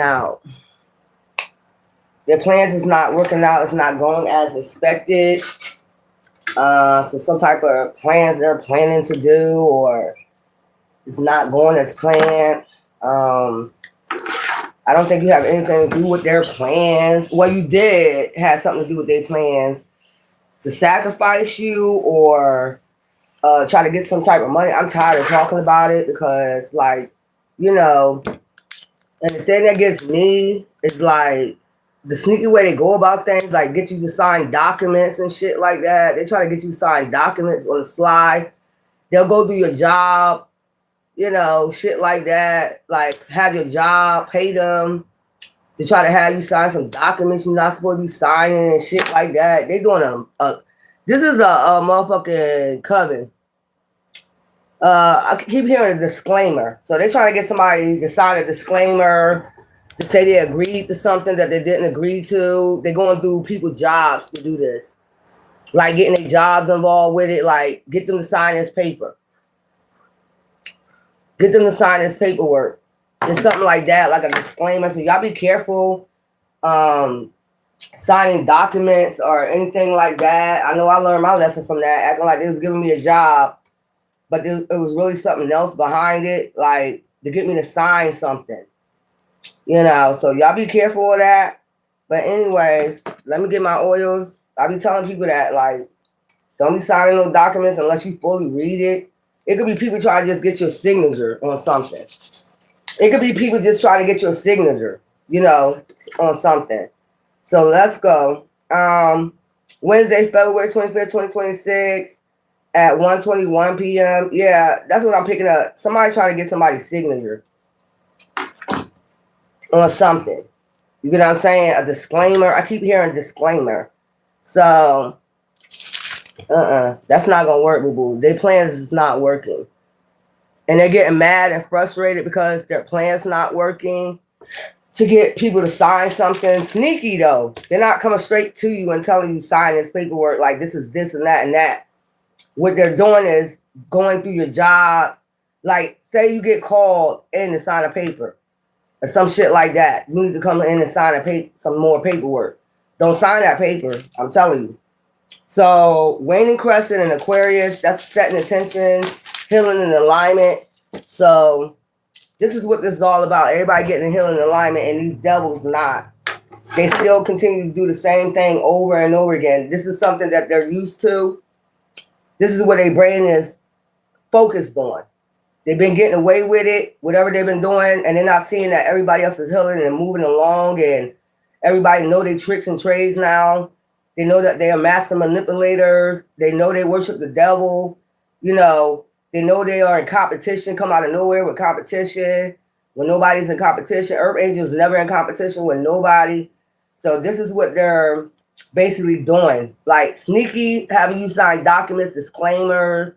out. Their plans is not working out. It's not going as expected. So some type of plans they're planning to do, or it's not going as planned. I don't think you have anything to do with their plans. Well, you did have something to do with their plans to sacrifice you or try to get some type of money. I'm tired of talking about it because, like, you know, and the thing that gets me is like the sneaky way they go about things, like get you to sign documents and shit like that. They try to get you to sign documents on the slide. They'll go do your job, shit like that. Like have your job, pay them to try to have you sign some documents you're not supposed to be signing and shit like that. They doing this is a motherfucking coven. I keep hearing a disclaimer. So they're trying to get somebody to sign a disclaimer to say they agreed to something that they didn't agree to. They're going through people's jobs to do this. Like getting their jobs involved with it. Like get them to sign this paper. Get them to sign this paperwork. It's something like that, like a disclaimer. So y'all be careful signing documents or anything like that. I know I learned my lesson from that, acting like they was giving me a job, but it was really something else behind it, like to get me to sign something. So y'all be careful of that. But anyways, let me get my oils. I be telling people that, like, don't be signing no documents unless you fully read it. It could be people trying to just get your signature on something. It could be people just trying to get your signature, on something. So let's go. Wednesday, February 25th, 2026 at 1:21 p.m. Yeah, that's what I'm picking up. Somebody trying to get somebody's signature on something. You get what I'm saying? A disclaimer. I keep hearing disclaimer. So, that's not going to work, boo-boo. Their plans is not working. And they're getting mad and frustrated because their plan's not working to get people to sign something. Sneaky, though. They're not coming straight to you and telling you sign this paperwork like this is this and that and that. What they're doing is going through your jobs. Like, say you get called in to sign a paper or some shit like that. You need to come in and sign some more paperwork. Don't sign that paper. I'm telling you. So, waning crescent and Aquarius, that's setting intentions, healing and alignment. So, this is what this is all about. Everybody getting healing and alignment, and these devils not. They still continue to do the same thing over and over again. This is something that they're used to. This is what their brain is focused on. They've been getting away with it, whatever they've been doing, and they're not seeing that everybody else is healing and moving along, and everybody know their tricks and trades now. They know that they are master manipulators. They know they worship the devil. They know they are in competition, come out of nowhere with competition. When nobody's in competition, Earth Angels never in competition with nobody. So this is what they're basically doing. Like sneaky, having you sign documents, disclaimers.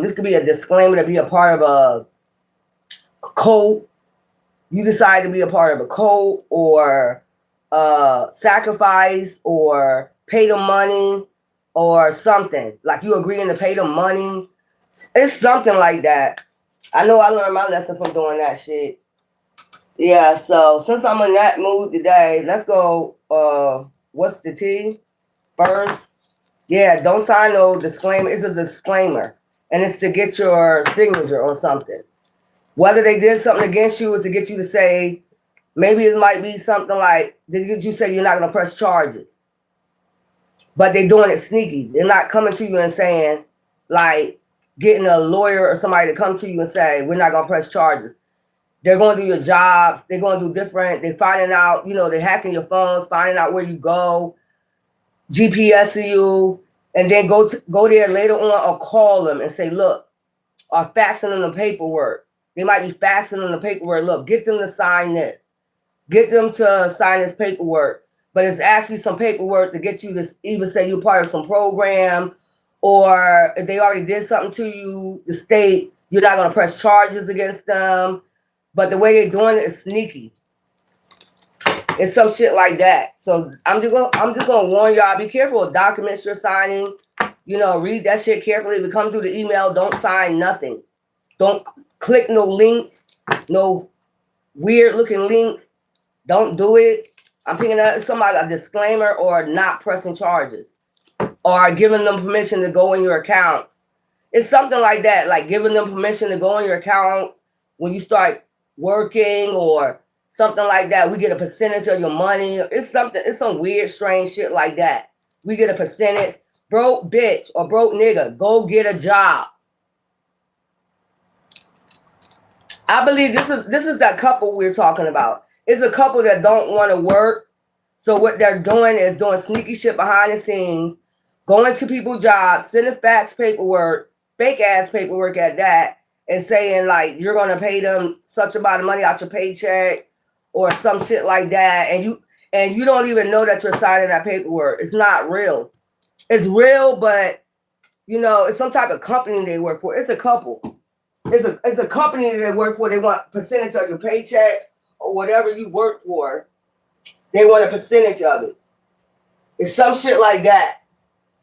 This could be a disclaimer to be a part of a cult. You decide to be a part of a cult or sacrifice or pay them money or something. Like you agreeing to pay them money. It's something like that. I know I learned my lesson from doing that shit. Yeah, so since I'm in that mood today, let's go. What's the T? First. Yeah, don't sign no disclaimer. It's a disclaimer. And it's to get your signature on something. Whether they did something against you is to get you to say, maybe it might be something like, did you say you're not going to press charges? But they're doing it sneaky. They're not coming to you and saying, like, getting a lawyer or somebody to come to you and say, we're not going to press charges. They're going to do your jobs. They're going to do different. They're finding out, they're hacking your phones, finding out where you go, GPSing you, and then go there later on or call them and say, look, or faxing them the paperwork. They might be faxing them the paperwork. Look, get them to sign this. Get them to sign this paperwork. But it's actually some paperwork to get you to either say you're part of some program, or if they already did something to you, the state, you're not going to press charges against them. But the way they're doing it is sneaky. It's some shit like that. So I'm just gonna warn y'all, be careful of documents you're signing. Read that shit carefully. If it comes through the email, don't sign nothing. Don't click no links, no weird looking links. Don't do it. I'm picking up somebody a disclaimer or not pressing charges or giving them permission to go in your accounts. It's something like that, like giving them permission to go in your account when you start working or something like that. We get a percentage of your money. It's some weird, strange shit like that. We get a percentage. Broke bitch or broke nigga, go get a job. I believe this is that couple we're talking about. It's a couple that don't want to work. So what they're doing is doing sneaky shit behind the scenes, going to people's jobs, sending fax paperwork, fake ass paperwork at that, and saying like you're gonna pay them such amount of money out your paycheck or some shit like that, and you don't even know that you're signing that paperwork. It's not real. It's real, but you know, it's some type of company they work for. It's a couple. It's a company that they work for. They want percentage of your paychecks or whatever you work for. They want a percentage of it. It's some shit like that.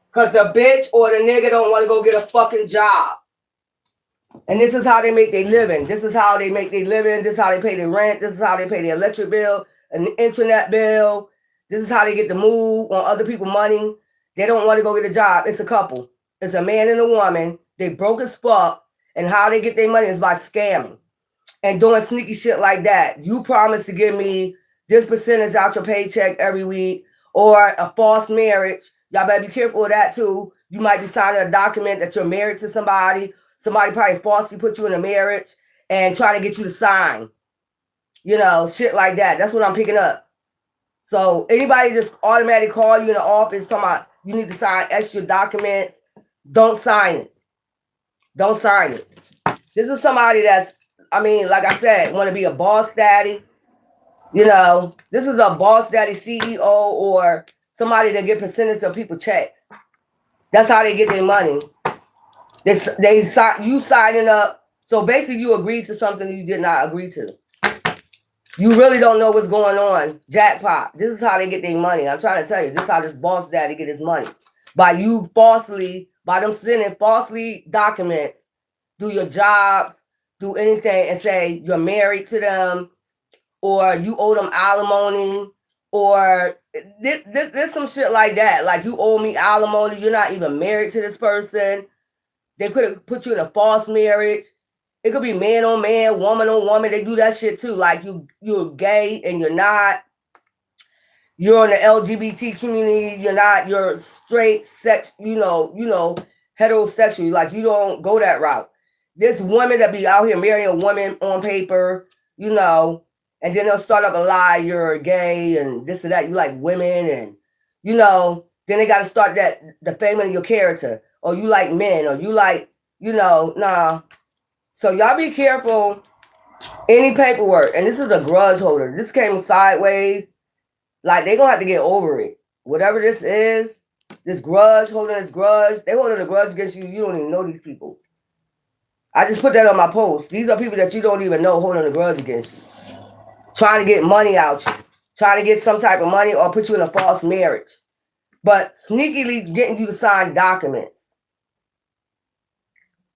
Because the bitch or the nigga don't want to go get a fucking job. And this is how they make their living. This is how they make their living. This is how they pay their rent. This is how they pay their electric bill and the internet bill. This is how they get to move on other people's money. They don't want to go get a job. It's a couple. It's a man and a woman. They broke as fuck. And how they get their money is by scamming and doing sneaky shit like that. You promise to give me this percentage out your paycheck every week, or a false marriage. Y'all better be careful of that too. You might be signing a document that you're married to somebody. Somebody probably falsely put you in a marriage and trying to get you to sign. You know, shit like that. That's what I'm picking up. So anybody just automatically call you in the office talking about you need to sign extra documents, don't sign it. Don't sign it. This is somebody that's, I mean, like I said, want to be a boss daddy. You know, this is a boss daddy CEO or somebody that get percentage of people's checks. That's how they get their money. You signing up. So basically you agreed to something you did not agree to. You really don't know what's going on. Jackpot. This is how they get their money. I'm trying to tell you, this is how this boss daddy get his money. By them sending falsely documents, do your jobs, do anything and say you're married to them or you owe them alimony or there's some shit like that. Like you owe me alimony. You're not even married to this person. They could have put you in a false marriage. It could be man on man, woman on woman. They do that shit too. Like you're gay and you're not. You're in the LGBT community. You're not. You're straight sex. You know, heterosexual. Like you don't go that route. There's women that be out here marrying a woman on paper. You know, and then they'll start up a lie. You're gay and this and that. You like women and you know. Then they got to start that defaming your character. Or you like men. Or you like nah. So y'all be careful. Any paperwork, and this is a grudge holder. This came sideways. Like they gonna have to get over it. Whatever this is, this grudge, holding this grudge, they holding a grudge against you. You don't even know these people. I just put that on my post. These are people that you don't even know holding a grudge against you. Trying to get money out you. Trying to get some type of money or put you in a false marriage. But sneakily getting you to sign documents.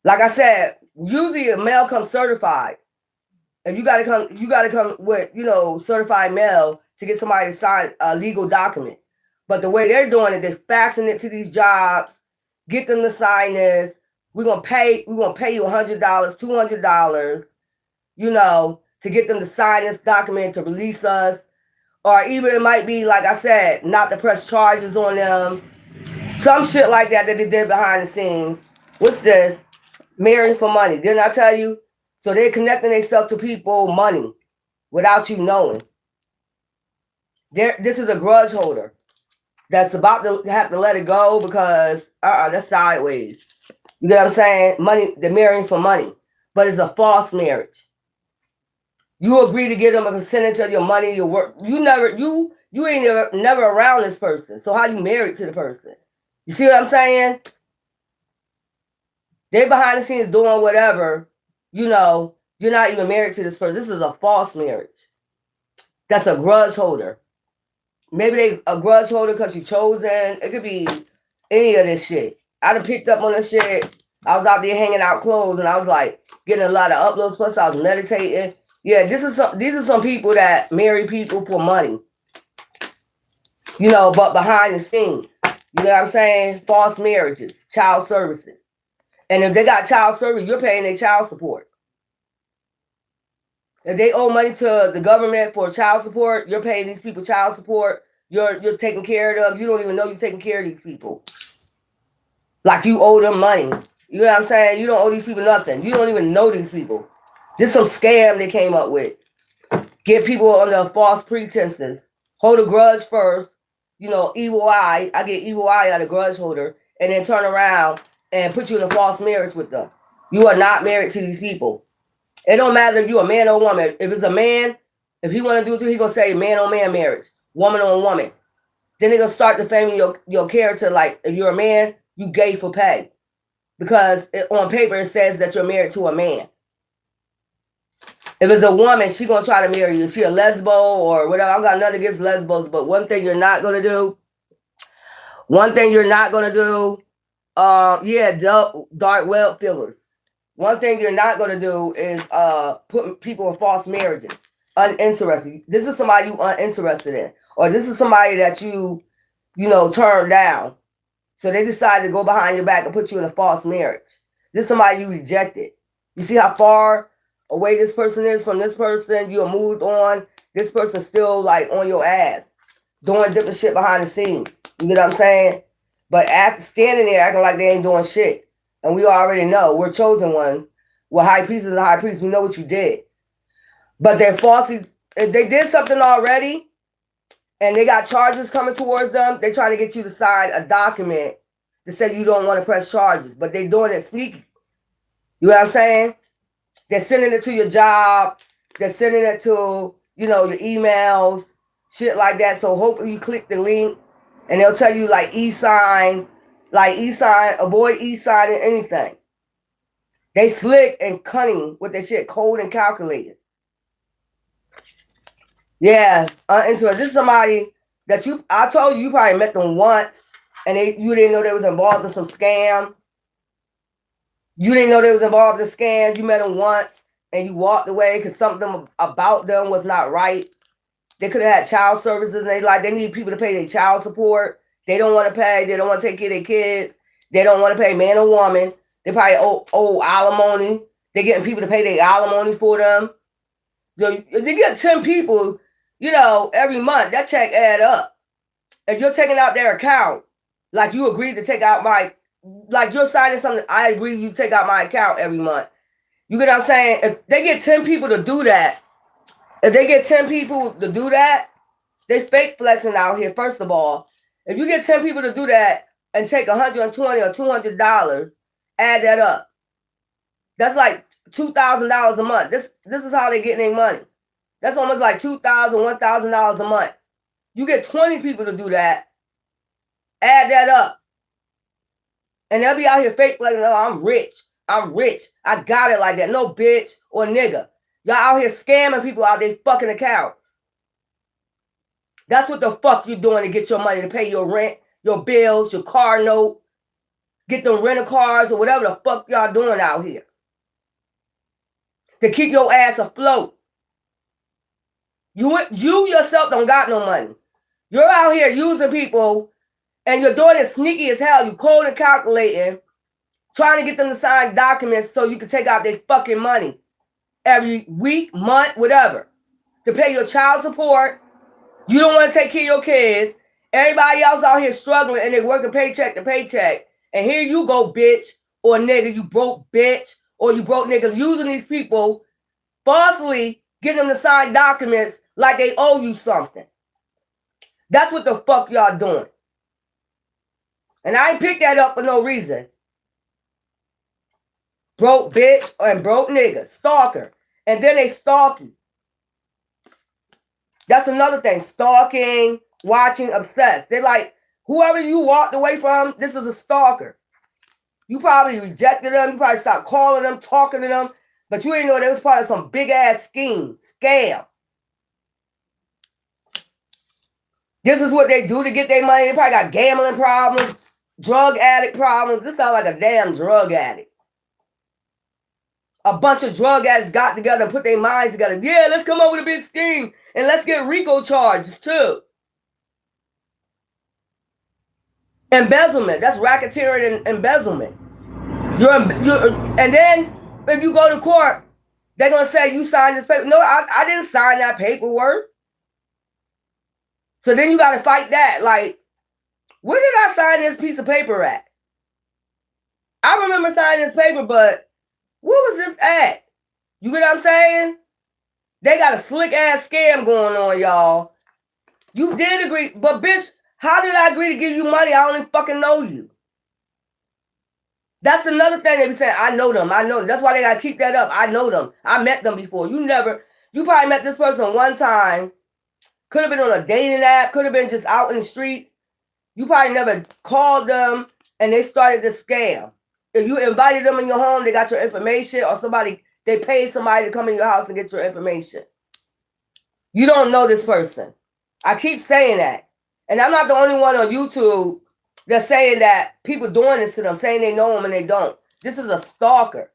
Like I said, usually a mail comes certified. And you gotta come with, certified mail to get somebody to sign a legal document. But the way they're doing it, they're faxing it to these jobs, get them to sign this. We're gonna pay you $100, $200, to get them to sign this document to release us. Or even it might be, like I said, not to press charges on them. Some shit like that they did behind the scenes. What's this? Marrying for money. Didn't I tell you? So they're connecting themselves to people money without you knowing. This is a grudge holder that's about to have to let it go because that's sideways. You get what I'm saying? Money, they're marrying for money. But it's a false marriage. You agree to give them a percentage of your money, your work. You ain't never around this person. So how you married to the person? You see what I'm saying? They behind the scenes doing whatever. You're not even married to this person. This is a false marriage. That's a grudge holder. Maybe they a grudge holder because you're chosen. It could be any of this shit. I done picked up on this shit. I was out there hanging out clothes and I was like getting a lot of uploads. Plus I was meditating. Yeah, these are some people that marry people for money. You know, but behind the scenes. You know what I'm saying? False marriages, child services. And if they got child service, you're paying their child support. If they owe money to the government for child support, you're paying these people child support. You're taking care of them. You don't even know you're taking care of these people. Like you owe them money. You know what I'm saying? You don't owe these people nothing. You don't even know these people. This is some scam they came up with. Get people under false pretenses. Hold a grudge first. You know, evil eye. I get evil eye out of grudge holder. And then turn around and put you in a false marriage with them. You are not married to these people. It don't matter if you're a man or a woman. If it's a man, if he want to do it too, he going to say man on man marriage. Woman on woman. Then they're going to start defaming your character. Like, if you're a man, you gay for pay. Because on paper, it says that you're married to a man. If it's a woman, she going to try to marry you. She a lesbo or whatever. I've got nothing against lesbos. But one thing you're not going to do. Dark web fillers. One thing you're not going to do is put people in false marriages. Uninterested. This is somebody you uninterested in. Or this is somebody that you turned down. So they decided to go behind your back and put you in a false marriage. This is somebody you rejected. You see how far away this person is from this person? You have moved on. This person's still like on your ass. Doing different shit behind the scenes. You get what I'm saying? But after standing there acting like they ain't doing shit. And we already know. We're chosen ones. We're high priests and high priests. We know what you did. But they're falsely. If they did something already and they got charges coming towards them, they're trying to get you to sign a document that says you don't want to press charges. But they're doing it sneaky. You know what I'm saying? They're sending it to your job. They're sending it to, your emails. Shit like that. So hopefully you click the link and they'll tell you like e-sign. Avoid e-signing anything. They slick and cunning with their shit, cold and calculated. Yeah, uninterested. This is somebody that I told you probably met them once and you didn't know they was involved in some scam. You didn't know they was involved in scams. You met them once and you walked away because something about them was not right. They could have had child services and they need people to pay their child support. They don't want to pay. They don't want to take care of their kids. They don't want to pay man or woman. They probably owe alimony. They're getting people to pay their alimony for them. So if they get 10 people, every month, that check add up. If you're taking out their account, like you agreed to take out like you're signing something, I agree you take out my account every month. You get what I'm saying? If they get 10 people to do that, they fake flexing out here, first of all. If you get 10 people to do that and take $120 or $200, add that up. That's like $2,000 a month. This is how they're getting their money. That's almost like $2,000, $1,000 a month. You get 20 people to do that, add that up. And they'll be out here fake flexing, oh, I'm rich. I got it like that. No bitch or nigga. Y'all out here scamming people out their fucking accounts. That's what the fuck you doing to get your money to pay your rent, your bills, your car note, get them rental cars or whatever the fuck y'all doing out here. To keep your ass afloat. You yourself don't got no money. You're out here using people and you're doing it sneaky as hell. You cold and calculating, trying to get them to sign documents so you can take out their fucking money every week, month, whatever, to pay your child support. You don't want to take care of your kids. Everybody else out here struggling and they're working paycheck to paycheck. And here you go, bitch or nigga, you broke bitch or you broke nigga, using these people, falsely getting them to sign documents like they owe you something. That's what the fuck y'all doing. And I ain't picked that up for no reason. Broke bitch and broke nigga, stalker. And then they stalk you. That's another thing. Stalking, watching, obsessed. They're like, whoever you walked away from, this is a stalker. You probably rejected them. You probably stopped calling them, talking to them. But you didn't know they was part of some big-ass scheme, scam. This is what they do to get their money. They probably got gambling problems, drug addict problems. This sounds like a damn drug addict. a bunch of drug addicts got together and put their minds together. Yeah, let's come up with a big scheme and let's get RICO charges too. Embezzlement. That's racketeering and embezzlement. And then if you go to court, they're going to say you signed this paper. No, I didn't sign that paperwork. So then you got to fight that. Like, where did I sign this piece of paper at? I remember signing this paper, but where was this at? You get what I'm saying? They got a slick ass scam going on, y'all. You did agree, but bitch, how did I agree to give you money? I don't even fucking know you. That's another thing they be saying. I know them. I know them. That's why they gotta keep that up. I know them. I met them before. You probably met this person one time. Could have been on a dating app. Could have been just out in the street. You probably never called them and they started this scam. If you invited them in your home, they got your information, or they paid somebody to come in your house and get your information. You don't know this person. I keep saying that. And I'm not the only one on YouTube that's saying that people doing this to them, saying they know them and they don't. This is a stalker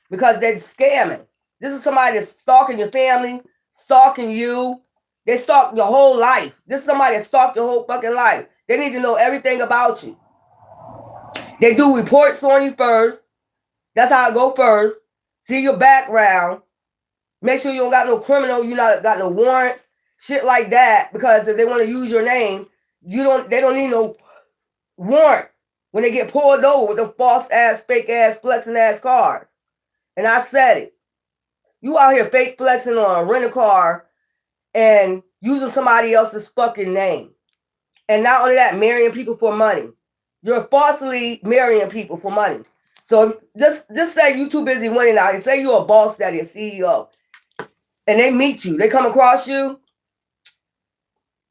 because they're scamming. This is somebody that's stalking your family, stalking you. They stalk your whole life. This is somebody that stalked your whole fucking life. They need to know everything about you. They do reports on you first. That's how it go first. See your background. Make sure you don't got no criminal, you not got no warrants, shit like that. Because if they want to use your name, they don't need no warrant when they get pulled over with the false ass, fake ass, flexing ass cars. And I said it. You out here fake flexing on a rental car and using somebody else's fucking name. And not only that, marrying people for money. You're falsely marrying people for money. So just say you too busy winning out. Say you're a boss daddy, a CEO. And they meet you. They come across you.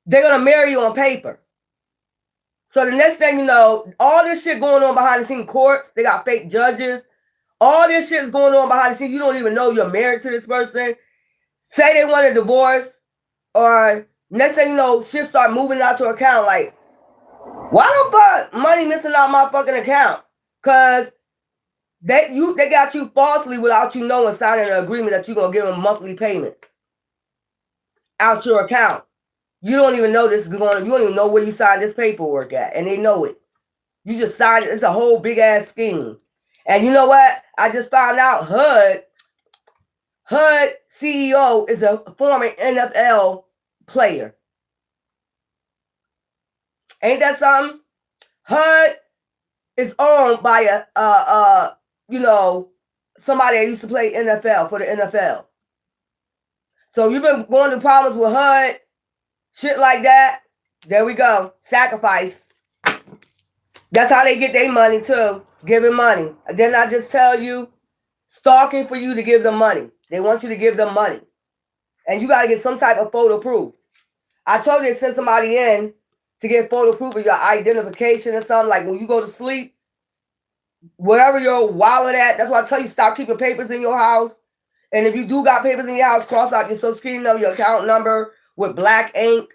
They're going to marry you on paper. So the next thing you know, all this shit going on behind the scenes, courts, they got fake judges. All this shit is going on behind the scenes. You don't even know you're married to this person. Say they want a divorce, or next thing you know, shit start moving out your account. Like, why the fuck money missing out my fucking account? Because they got you falsely without you knowing, signing an agreement that you're going to give them monthly payment out your account. You don't even know this is going on. You don't even know where you signed this paperwork at. And they know it. You just signed it. It's a whole big ass scheme. And you know what? I just found out HUD CEO is a former NFL player. Ain't that something? HUD is owned by somebody that used to play NFL for the NFL. So you've been going to problems with HUD, shit like that. There we go. Sacrifice. That's how they get their money too. Giving money. Didn't I just tell you? Stalking for you to give them money. They want you to give them money. And you got to get some type of photo proof. I told you to send somebody in to get photo proof of your identification or something. Like when you go to sleep, wherever your wallet at, that's why I tell you stop keeping papers in your house. And if you do got papers in your house, cross out your social security number, your account number with black ink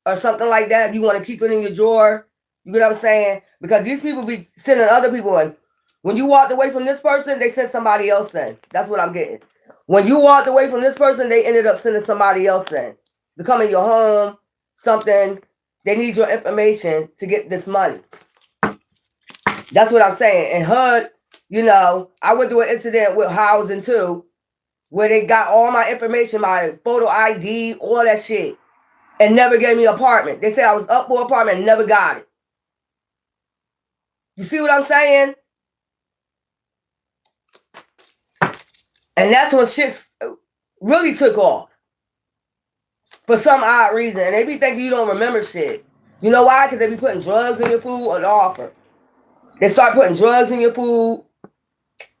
or something like that. If you want to keep it in your drawer, you get what I'm saying? Because these people be sending other people in. When you walked away from this person, they sent somebody else in. That's what I'm getting. When you walked away from this person, they ended up sending somebody else in to come in your home, something. They need your information to get this money. That's what I'm saying. And HUD, I went through an incident with housing too, where they got all my information, my photo ID, all that shit, and never gave me an apartment. They said I was up for an apartment and never got it. You see what I'm saying? And that's when shit really took off. For some odd reason. And they be thinking you don't remember shit. You know why? Because they be putting drugs in your food on offer. They start putting drugs in your food.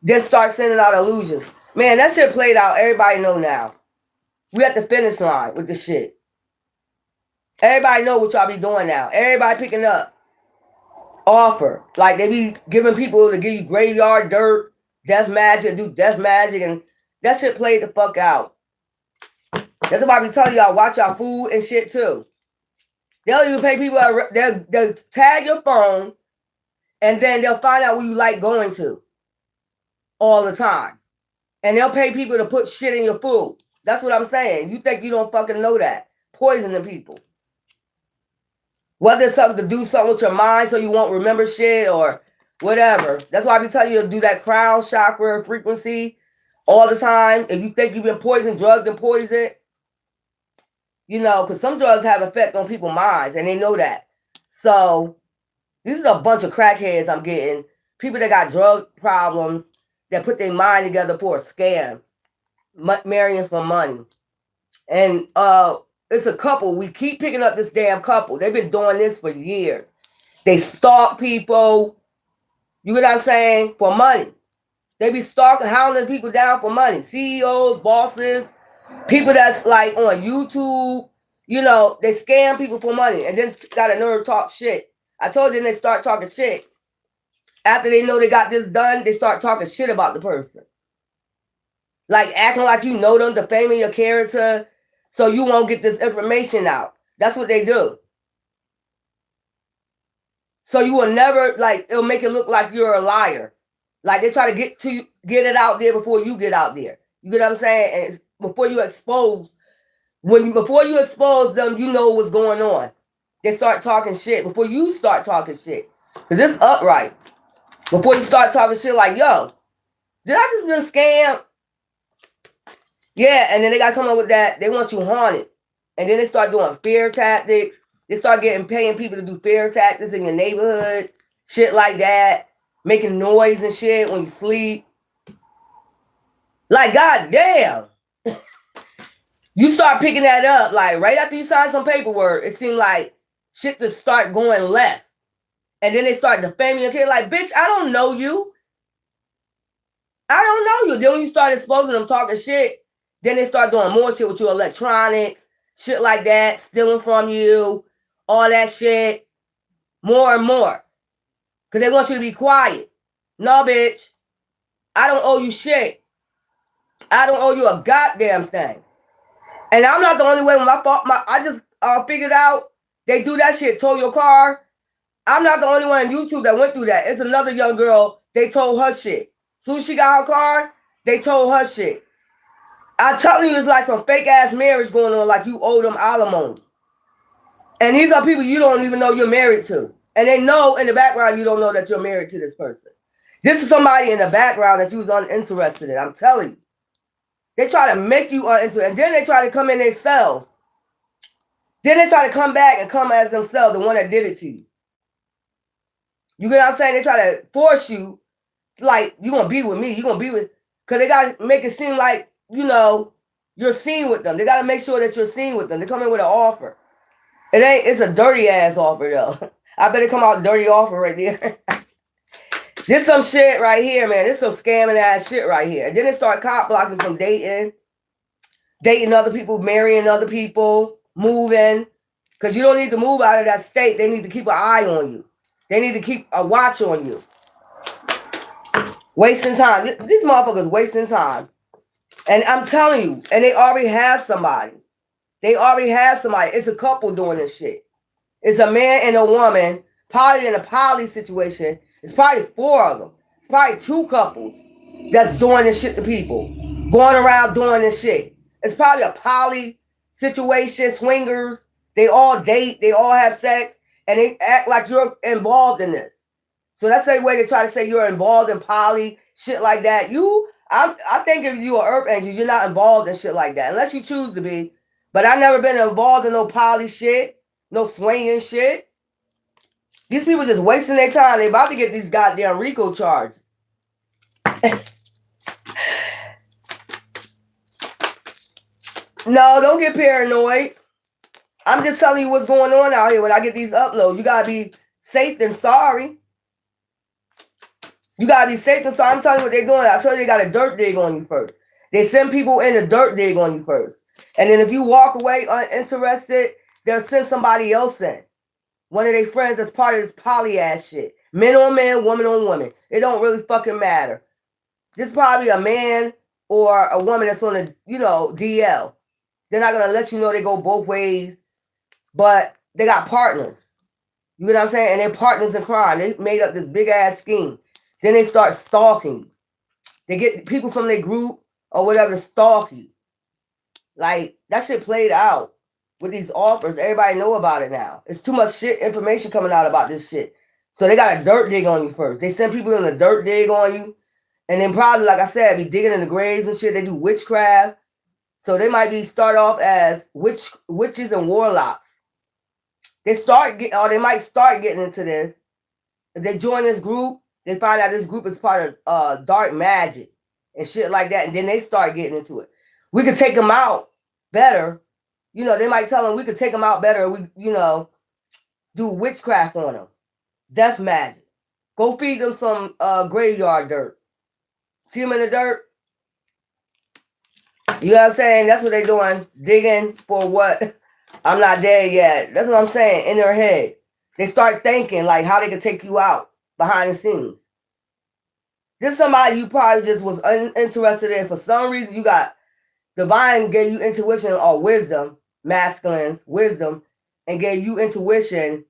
Then start sending out illusions. Man, that shit played out. Everybody know now. We at the finish line with this shit. Everybody know what y'all be doing now. Everybody picking up offer. Like they be giving people to give you graveyard dirt, death magic, do death magic, and that shit played the fuck out. That's why I be telling y'all, watch y'all food and shit too. They'll even pay people, they'll tag your phone, and then they'll find out where you like going to all the time. And they'll pay people to put shit in your food. That's what I'm saying. You think you don't fucking know that. Poisoning people. Whether it's something to do something with your mind so you won't remember shit or whatever. That's why I be telling you to do that crown chakra frequency all the time. If you think you've been poisoned, drugged and poisoned, you know, because some drugs have effect on people's minds and they know that. So these are a bunch of crackheads I'm getting. People that got drug problems that put their mind together for a scam. Marrying for money. And it's a couple. We keep picking up this damn couple. They've been doing this for years. They stalk people. You get what I'm saying? For money. They be stalking, hounding people down for money. CEOs, bosses, people that's like on YouTube. You know, they scam people for money and then got a nerve talk shit. I told you, then they start talking shit. After they know they got this done, they start talking shit about the person. Like acting like you know them, defaming your character, so you won't get this information out. That's what they do. So you will never, like, it'll make it look like you're a liar. Like they try to get it out there before you get out there. You get what I'm saying? And before you expose, before you expose them, you know what's going on. They start talking shit before you start talking shit. Because it's upright. Before you start talking shit like, yo, did I just been scammed? Yeah, and then they got to come up with that. They want you haunted. And then they start doing fear tactics. They start paying people to do fear tactics in your neighborhood. Shit like that. Making noise and shit when you sleep. Like, goddamn. You start picking that up. Like, right after you sign some paperwork, it seemed like shit just start going left. And then they start defaming your kid. Like, bitch, I don't know you. I don't know you. Then when you start exposing them talking shit, then they start doing more shit with your electronics, shit like that, stealing from you, all that shit, more and more. Because they want you to be quiet. No, bitch. I don't owe you shit. I don't owe you a goddamn thing. And I'm not the only way. When I just figured out they do that shit, tow your car. I'm not the only one on YouTube that went through that. It's another young girl, they told her shit. Soon as she got her car, they told her shit. I'm telling you, it's like some fake ass marriage going on, like you owe them alimony. And these are people you don't even know you're married to. And they know in the background you don't know that you're married to this person. This is somebody in the background that you was uninterested in. I'm telling you. They try to make you uninterested. And then they try to come in themselves. Then they try to come back and come as themselves, the one that did it to you. You get what I'm saying? They try to force you, like, you're going to be with me. You're going to be with... Because they got to make it seem like, you know, you're seen with them. They got to make sure that you're seen with them. They come in with an offer. It's a dirty ass offer, though. I better come out dirty offer right there. This some shit right here, man. This some scamming ass shit right here. And then they start cop blocking from dating other people, marrying other people, moving. Because you don't need to move out of that state. They need to keep an eye on you. They need to keep a watch on you. Wasting time. These motherfuckers wasting time. And I'm telling you, and they already have somebody. They already have somebody. It's a couple doing this shit. It's a man and a woman, probably in a poly situation. It's probably 4 of them. It's probably 2 couples that's doing this shit to people. Going around doing this shit. It's probably a poly situation, swingers. They all date. They all have sex. And they act like you're involved in this. So that's the way they try to say you're involved in poly, shit like that. I think if you're an earth angel, you're not involved in shit like that. Unless you choose to be. But I've never been involved in no poly shit. No swinging shit. These people just wasting their time. They about to get these goddamn RICO charges. No, don't get paranoid. I'm just telling you what's going on out here when I get these uploads. You got to be safe and sorry. You got to be safe and sorry. I'm telling you what they're doing. I told you they got a dirt dig on you first. They send people in a dirt dig on you first. And then if you walk away uninterested, they'll send somebody else in. One of their friends that's part of this poly ass shit. Men on men, woman on woman. It don't really fucking matter. This is probably a man or a woman that's on a, DL. They're not going to let you know they go both ways. But they got partners. You know what I'm saying? And they're partners in crime. They made up this big ass scheme. Then they start stalking. They get people from their group or whatever to stalk you. Like, that shit played out with these offers. Everybody know about it now. It's too much information coming out about this shit. So they got a dirt dig on you first. They send people in a dirt dig on you. And then probably, like I said, be digging in the graves and shit. They do witchcraft. So they might be start off as witches and warlocks. They might start getting into this. If they join this group, they find out this group is part of dark magic and shit like that. And then they start getting into it. We could take them out better. You know, they might tell them we could take them out better. We, you know, do witchcraft on them. Death magic. Go feed them some graveyard dirt. See them in the dirt? You know what I'm saying? That's what they're doing. Digging for what? I'm not dead yet. That's what I'm saying. In their head. They start thinking like how they can take you out behind the scenes. This is somebody you probably just was uninterested in. For some reason, you got divine gave you intuition or wisdom, masculine wisdom, and gave you intuition,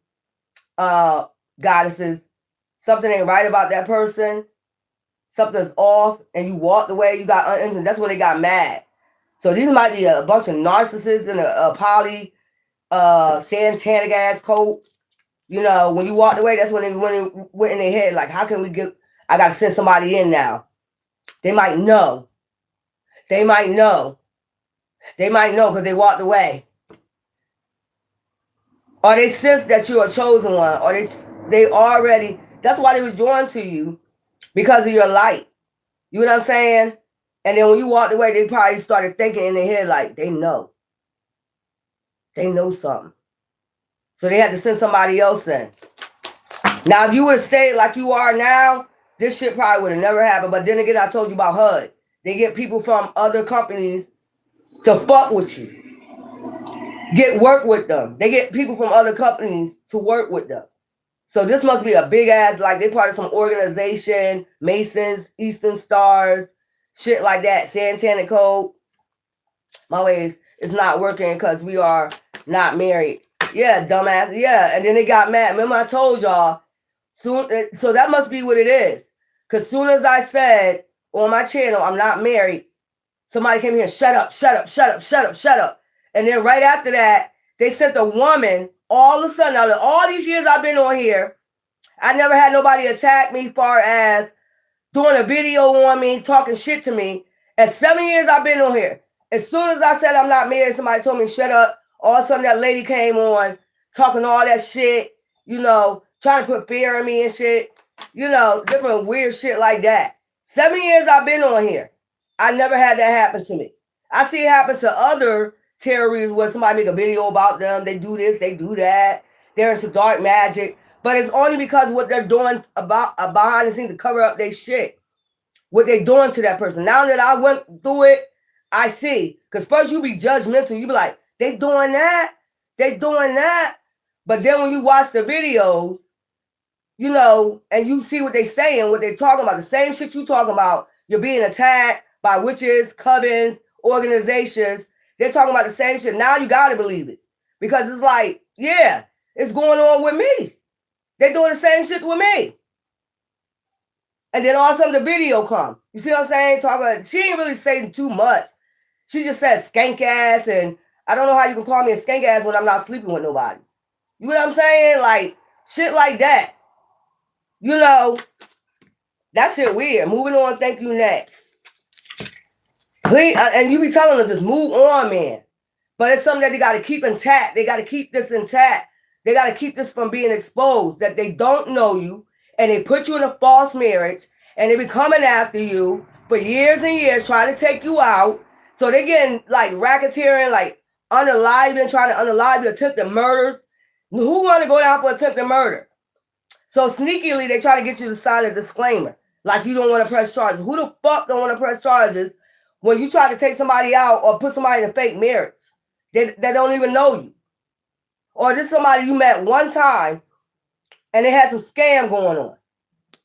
goddesses. Something ain't right about that person. Something's off, and you walked away. You got uninterested. That's when they got mad. So these might be a bunch of narcissists in a poly, satanic ass cult. You know, when you walked away, that's when they went in their head, like, how can we get, I got to send somebody in now. They might know. They might know. They might know because they walked away. Or they sense that you're a chosen one. Or they already, that's why they was drawn to you, because of your light. You know what I'm saying? And then when you walked away, they probably started thinking in their head like, they know. They know something. So they had to send somebody else in. Now, if you would have stayed like you are now, this shit probably would have never happened. But then again, I told you about HUD. They get people from other companies to fuck with you. Get work with them. They get people from other companies to work with them. So this must be a big ass, like they part of some organization, Masons, Eastern Stars, shit like that, Satanic Code. My ways, it's not working because we are not married. Yeah, dumbass. Yeah, and then they got mad. Remember I told y'all, so that must be what it is. Because soon as I said on my channel, I'm not married, somebody came here, shut up, shut up, shut up, shut up, shut up. And then right after that, they sent a woman, all of a sudden, out of all these years I've been on here, I never had nobody attack me far as doing a video on me, talking shit to me. And 7 years I've been on here. As soon as I said I'm not married, somebody told me shut up. All of a sudden that lady came on, talking all that shit, you know, trying to put fear in me and shit. You know, different weird shit like that. 7 years I've been on here. I never had that happen to me. I see it happen to other terrorists where somebody make a video about them. They do this, they do that. They're into dark magic. But it's only because what they're doing about behind the scenes to cover up their shit. What they're doing to that person. Now that I went through it, I see. Because first you be judgmental. You be like, they doing that? They doing that? But then when you watch the videos, you know, and you see what they saying, what they talking about, the same shit you talking about, you're being attacked by witches, covens, organizations. They're talking about the same shit. Now you got to believe it. Because it's like, yeah, it's going on with me. They're doing the same shit with me. And then all of a sudden the video come. You see what I'm saying? She ain't really saying too much. She just said skank ass, and I don't know how you can call me a skank ass when I'm not sleeping with nobody. You know what I'm saying? Like, shit like that. You know, that shit weird. Moving on, thank you, next. Please, and you be telling them, just move on, man. But it's something that they got to keep intact. They got to keep this intact. They got to keep this from being exposed, that they don't know you, and they put you in a false marriage, and they be coming after you for years and years, trying to take you out. So they getting like racketeering, like unaliving, trying to unalive you, attempted murder. Who want to go down for attempted murder? So sneakily, they try to get you to sign a disclaimer, like you don't want to press charges. Who the fuck don't want to press charges when you try to take somebody out or put somebody in a fake marriage? They don't even know you. Or this somebody you met one time and they had some scam going on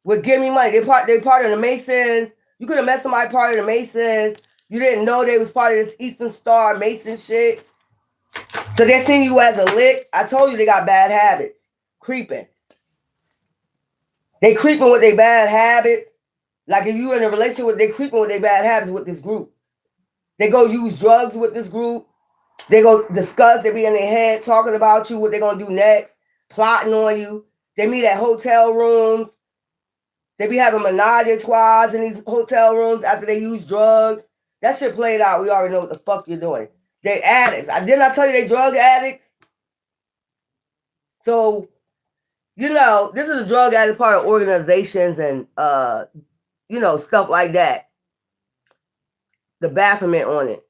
with give me money. They part of the Masons. You could have met somebody part of the Masons. You didn't know they was part of this Eastern Star Mason shit. So they seen you as a lick. I told you they got bad habits. Creeping. They creeping with their bad habits. Like if you in a relationship with, they creeping with their bad habits with this group. They go use drugs with this group. They go discuss, they be in their head talking about you, what they're going to do next, plotting on you. They meet at hotel rooms. They be having menage squads in these hotel rooms after they use drugs. That shit played out. We already know what the fuck you're doing. They addicts. Didn't I tell you they drug addicts? So, this is a drug addict part of organizations and, stuff like that. The Baphomet on it.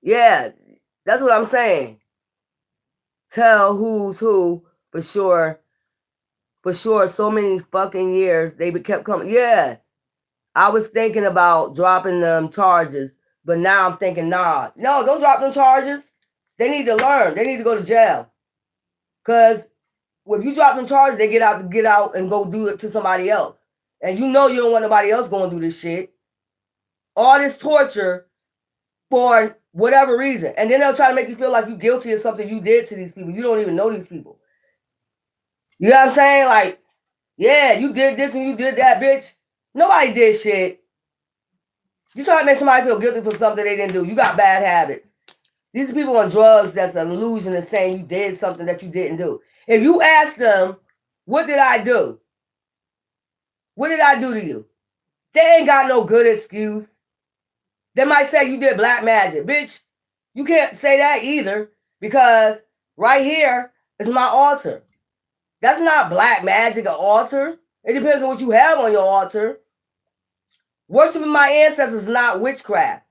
Yeah, that's what I'm saying. Tell who's who for sure. For sure, so many fucking years, they kept coming. Yeah, I was thinking about dropping them charges, but now I'm thinking, nah. No, don't drop them charges. They need to learn. They need to go to jail. Because if you drop them charges, they get out and go do it to somebody else. And you don't want nobody else going to do this shit. All this torture for whatever reason. And then they'll try to make you feel like you're guilty of something you did to these people. You don't even know these people. You know what I'm saying? Like, yeah, you did this and you did that, bitch. Nobody did shit. You try to make somebody feel guilty for something they didn't do. You got bad habits. These are people on drugs that's an illusion of saying you did something that you didn't do. If you ask them, what did I do? What did I do to you? They ain't got no good excuse. They might say you did black magic. Bitch, you can't say that either because right here is my altar. That's not black magic or altar. It depends on what you have on your altar. Worshiping my ancestors is not witchcraft.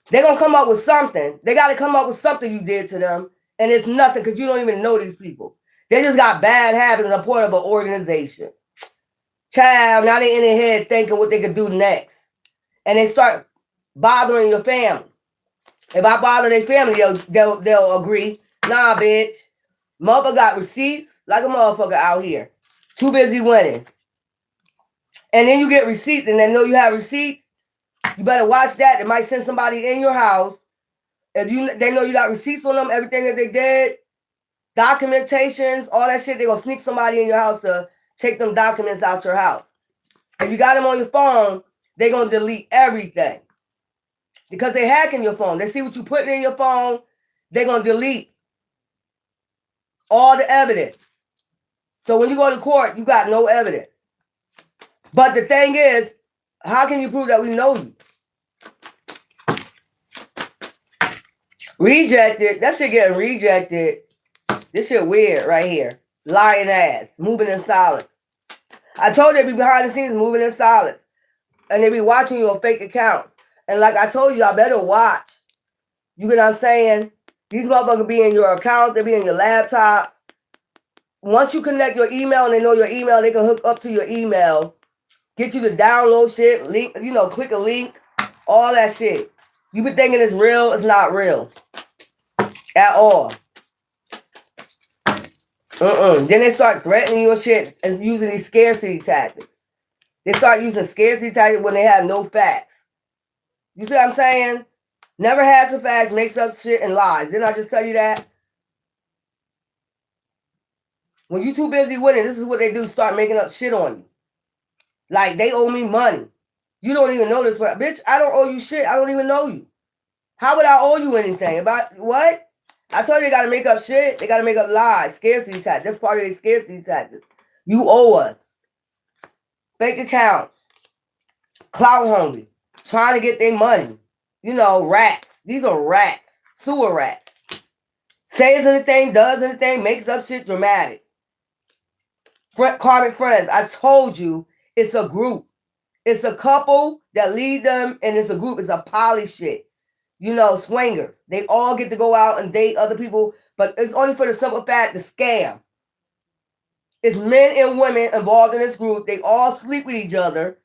They're going to come up with something. They got to come up with something you did to them, and it's nothing because you don't even know these people. They just got bad habits and a part of an organization. Child, now they in their head thinking what they could do next. And they start bothering your family. If I bother their family, they'll agree. Nah, bitch. Motherfucker got receipts like a motherfucker out here. Too busy winning. And then you get receipts and they know you have receipts. You better watch that. They might send somebody in your house. If they know you got receipts on them, everything that they did, documentations, all that shit, they're going to sneak somebody in your house to take them documents out your house. If you got them on your phone, they're going to delete everything. Because they hacking your phone. They see what you putting in your phone, they're going to delete all the evidence. So when you go to court, you got no evidence. But the thing is, how can you prove that we know you? Rejected. That shit getting rejected. This shit weird right here. Lying ass. Moving in silence. I told you they be behind the scenes moving in silence. And they be watching you on fake accounts. And like I told you, I better watch. You get what I'm saying? These motherfuckers be in your account. They be in your laptop. Once you connect your email and they know your email, they can hook up to your email. Get you to download shit, link, click a link, all that shit. You be thinking it's real, it's not real. At all. Then they start threatening your shit and using these scarcity tactics. They start using scarcity tactics when they have no facts. You see what I'm saying? Never has the facts, makes up shit and lies. Didn't I just tell you that? When you too busy winning, this is what they do, start making up shit on you. Like, they owe me money. You don't even know this. Bitch, I don't owe you shit. I don't even know you. How would I owe you anything? About what? I told you they got to make up shit. They got to make up lies. Scarcity tactics. That's part of their scarcity tactics. You owe us. Fake accounts. Clout hungry. Trying to get their money. Rats. These are rats. Sewer rats. Says anything, does anything, makes up shit dramatic. Karmic friends. I told you. It's a group. It's a couple that lead them, and it's a group. It's a poly shit. Swingers. They all get to go out and date other people, but it's only for the simple fact to scam. It's men and women involved in this group. They all sleep with each other.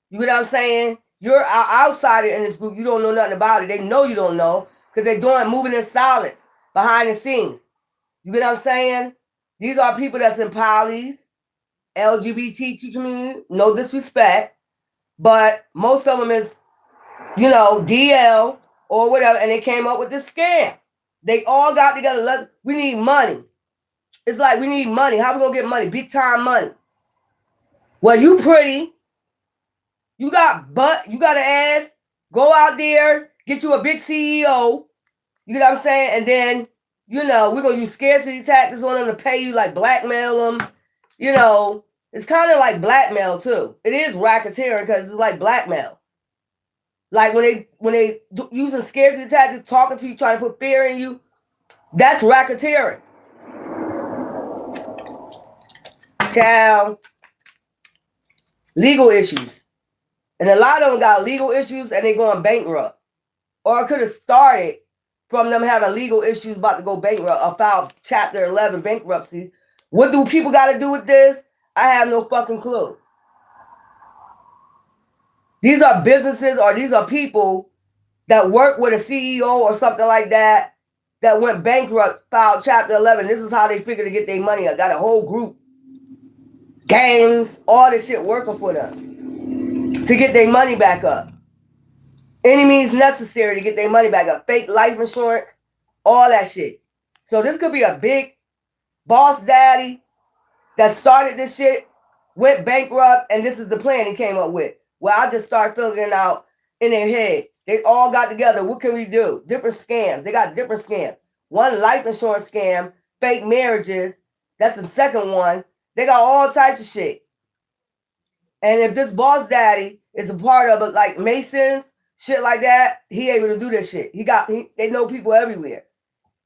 You get what I'm saying? You're an outsider in this group. You don't know nothing about it. They know you don't know because they're moving in silence behind the scenes. You get what I'm saying? These are people that's in polys. LGBTQ community, no disrespect, but most of them is, DL or whatever, and they came up with this scam. They all got together. We need money. It's like we need money. How we gonna get money? Big time money. Well, you pretty. You got butt, you got an ass, go out there, get you a big CEO, you know what I'm saying? And then, you know, we're going to use scarcity tactics on them to pay you, like blackmail them. You know, it's kind of like blackmail too. It is racketeering because it's like blackmail. Like when they using scarcity tactics, talking to you, trying to put fear in you, that's racketeering. Child, legal issues. And a lot of them got legal issues and they going bankrupt. Or it could have started from them having legal issues about to go bankrupt or file Chapter 11 bankruptcy. What do people got to do with this? I have no fucking clue. These are businesses or these are people that work with a CEO or something like that went bankrupt, filed Chapter 11. This is how they figure to get their money. I got a whole group, gangs, all this shit working for them to get their money back up. Any means necessary to get their money back up. Fake life insurance, all that shit. So this could be a big boss daddy that started this shit, went bankrupt, and this is the plan he came up with. Well, I just start filling it out in their head. They all got together. What can we do? Different scams. They got different scams. One life insurance scam, fake marriages. That's the second one. They got all types of shit. And if this boss daddy is a part of it, like Masons, shit like that, he able to do this shit. They know people everywhere.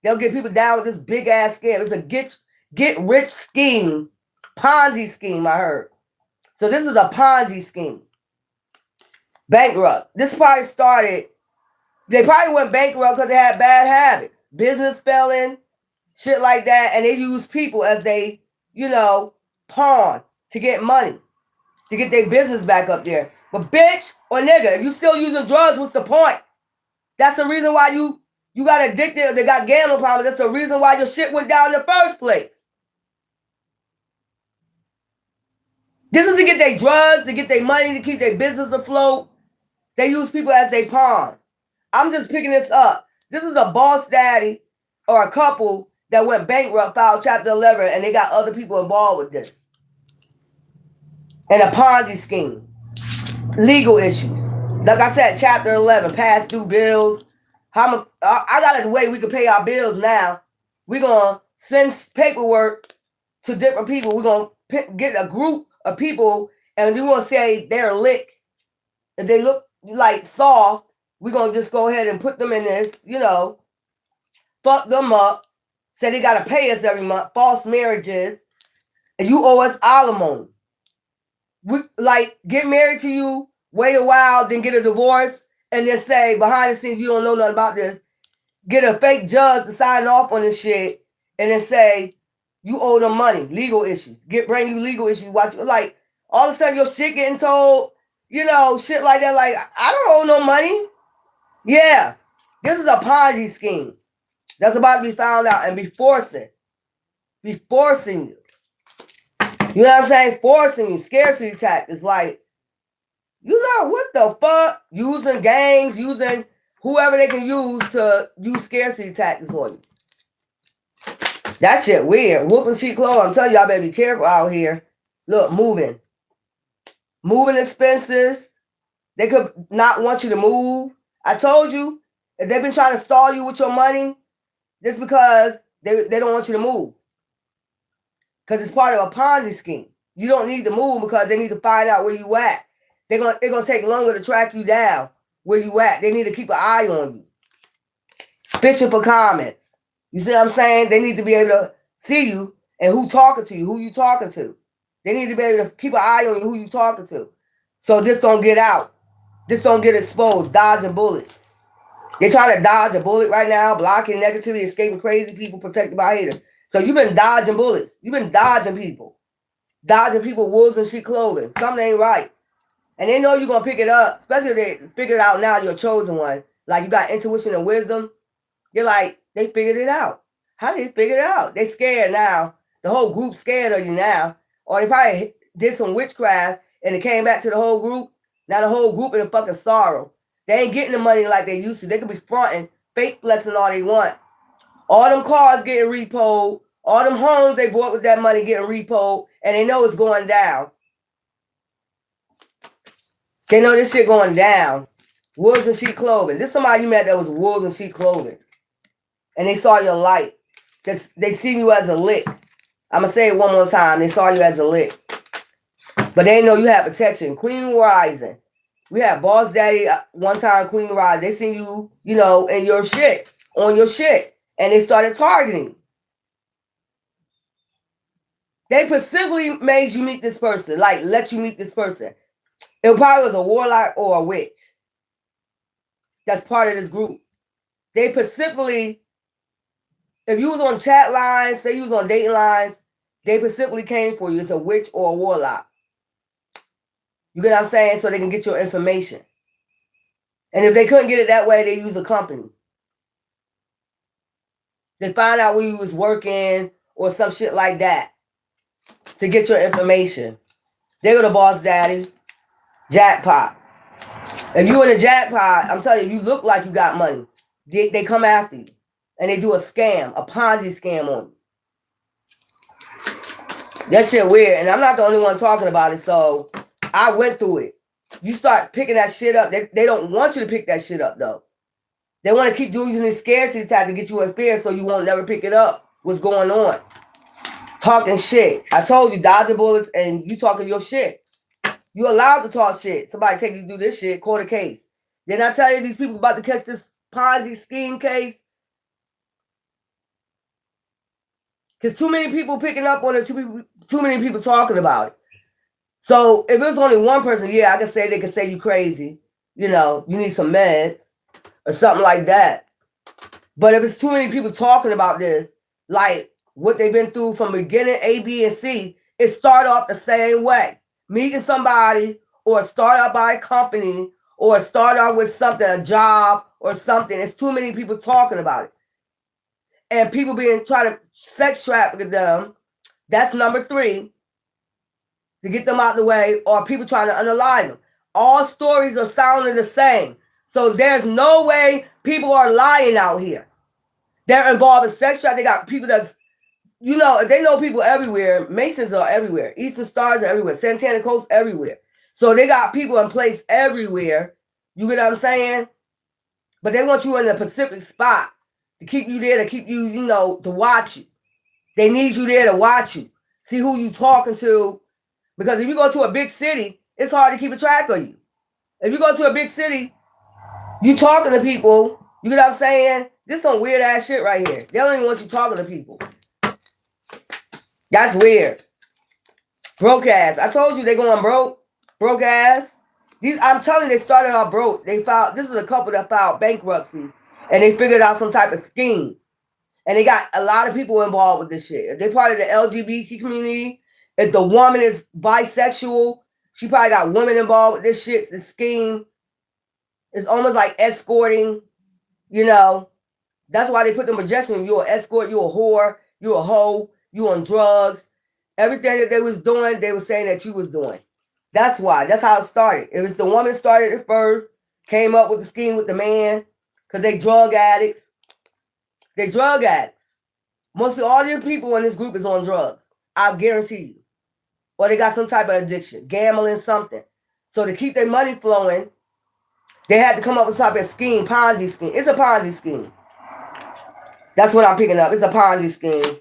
They'll get people down with this big ass scam. It's a get rich scheme, Ponzi scheme. I heard. So this is a Ponzi scheme. Bankrupt. This probably started. They probably went bankrupt because they had bad habits, business failing, shit like that, and they use people as they, you know, pawn to get money, to get their business back up there. But bitch or nigga, if you still using drugs, what's the point? That's the reason why you got addicted or they got gambling problems. That's the reason why your shit went down in the first place. This is to get their drugs, to get their money, to keep their business afloat. They use people as they pawn. I'm just picking this up. This is a boss daddy or a couple that went bankrupt, filed Chapter 11, and they got other people involved with this. And a Ponzi scheme. Legal issues. Like I said, Chapter 11, past due bills. I got a way we can pay our bills now. We're going to send paperwork to different people. We're going to get a group of people, and we're going to say they're lick. If they look like soft, we're going to just go ahead and put them in this, you know, fuck them up, say they got to pay us every month, false marriages, and you owe us alimony. We, like, get married to you, wait a while, then get a divorce, and then say, behind the scenes, you don't know nothing about this. Get a fake judge to sign off on this shit, and then say, you owe them money, legal issues. Bring you legal issues. Watch, like, all of a sudden your shit getting told, you know, shit like that. Like, I don't owe no money. Yeah, this is a Ponzi scheme that's about to be found out and be forcing you. You know what I'm saying? Forcing you, scarcity tactics. Like, you know, what the fuck? Using gangs, using whoever they can use to use scarcity tactics on you. That shit weird. Wolf sheep clothes. I'm telling y'all better be careful out here. Look, moving expenses. They could not want you to move. I told you, if they've been trying to stall you with your money, it's because they don't want you to move. Because it's part of a Ponzi scheme. You don't need to move because they need to find out where you at. They're gonna take longer to track you down where you at. They need to keep an eye on you. Fishing for comments. You see what I'm saying? They need to be able to see you and who talking to you, who you talking to. They need to be able to keep an eye on you, who you talking to. So this don't get out. This don't get exposed. Dodging bullets. They're trying to dodge a bullet right now, blocking negativity, escaping crazy people, protected by haters. So you've been dodging bullets. You've been dodging people. Dodging people, wolves in sheep clothing. Something ain't right. And they know you're going to pick it up, especially if they figured it out now, you're a chosen one. Like you got intuition and wisdom. You're like, they figured it out. How did they figure it out? They scared now. The whole group scared of you now. Or they probably did some witchcraft and it came back to the whole group. Now the whole group in a fucking sorrow. They ain't getting the money like they used to. They could be fronting, fake flexing all they want. All them cars getting repoed. All them homes they bought with that money getting repoed. And they know it's going down. They know this shit going down. Wolves and sheep clothing. This is somebody you met that was wolves and sheep clothing. And they saw your light. They see you as a lick. I'm going to say it one more time. They saw you as a lick. But they didn't know you had protection. Queen Rising. We had Boss Daddy one time, Queen Rising. They seen you, you know, in your shit. On your shit. And they started targeting. They specifically made you meet this person. Like, let you meet this person. It probably was a warlock or a witch. That's part of this group. They specifically, if you was on chat lines, say you was on dating lines, they specifically came for you. It's a witch or a warlock. You get what I'm saying? So they can get your information. And if they couldn't get it that way, they use a company. They find out where you was working or some shit like that to get your information. They go to Boss Daddy, jackpot. If you in a jackpot, I'm telling you, if you look like you got money, they come after you. And they do a scam, a Ponzi scam on you. That shit weird. And I'm not the only one talking about it, so I went through it. You start picking that shit up. They don't want you to pick that shit up, though. They want to keep using this scarcity tactic to get you in fear so you won't never pick it up. What's going on? Talking shit. I told you, dodging bullets and you talking your shit. You allowed to talk shit. Somebody take you through this shit, court a case. Didn't I tell you these people about to catch this Ponzi scheme case? Because too many people picking up on it, too many people talking about it. So if it was only one person, yeah, I could say they could say you crazy. You know, you need some meds or something like that. But if it's too many people talking about this, like what they've been through from beginning A, B, and C, it start off the same way. Meeting somebody or start out by a company or start out with something, a job or something. It's too many people talking about it. And people trying to sex traffic them. That's number 3. To get them out of the way, or people trying to unalive them. All stories are sounding the same. So there's no way people are lying out here. They're involved in sex trafficking. They got people that's, you know, they know people everywhere. Masons are everywhere. Eastern Stars are everywhere. Santana Coast everywhere. So they got people in place everywhere. You get what I'm saying? But they want you in a specific spot to keep you there, to keep you, you know, to watch you. They need you there to watch you. See who you talking to. Because if you go to a big city, it's hard to keep a track of you. If you go to a big city, you talking to people, you get what I'm saying? This is some weird ass shit right here. They don't even want you talking to people. That's weird. Broke ass. I told you they going broke. Broke ass. I'm telling you, they started off broke. This is a couple that filed bankruptcy. And they figured out some type of scheme. And they got a lot of people involved with this shit. If they part of the LGBT community, if the woman is bisexual, she probably got women involved with this shit, this scheme. It's almost like escorting, you know. That's why they put the projection. You're an escort, you're a whore, you're a hoe, you on drugs. Everything that they was doing, they were saying that you was doing. That's why. That's how it started. It was the woman started it first, came up with the scheme with the man, because they drug addicts. They drug addicts. Mostly all these people in this group is on drugs. I guarantee you. Or they got some type of addiction, gambling, something. So to keep their money flowing, they had to come up with some type of scheme, Ponzi scheme. It's a Ponzi scheme. That's what I'm picking up. It's a Ponzi scheme.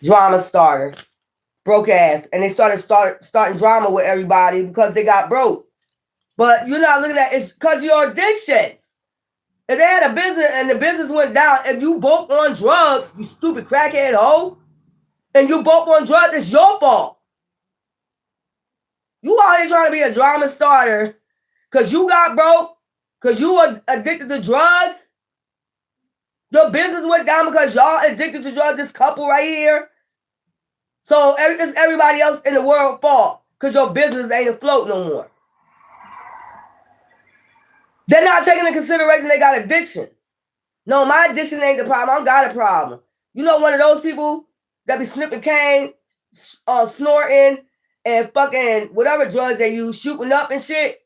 Drama starter. Broke ass. And they starting drama with everybody because they got broke. But you're not looking at it. It's because of your addictions. If they had a business and the business went down, if you both on drugs, you stupid crackhead hoe, and you both on drugs, it's your fault. You always trying to be a drama starter because you got broke, because you were addicted to drugs. Your business went down because y'all addicted to drugs, this couple right here. So it's everybody else in the world fault because your business ain't afloat no more. They're not taking into consideration they got addiction. No, my addiction ain't the problem. I don't got a problem. You know, one of those people that be sniffing cane, snorting, and fucking whatever drugs they use, shooting up and shit.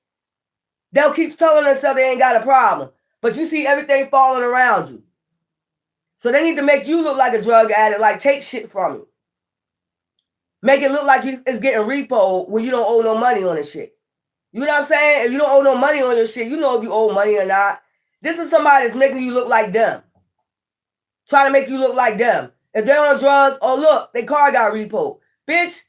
They'll keep telling themselves they ain't got a problem. But you see everything falling around you. So they need to make you look like a drug addict, like take shit from you. Make it look like it's getting repoed when you don't owe no money on this shit. You know what I'm saying? If you don't owe no money on your shit, you know if you owe money or not. This is somebody that's making you look like them. Trying to make you look like them. If they're on drugs, oh look, their car got repo. Bitch,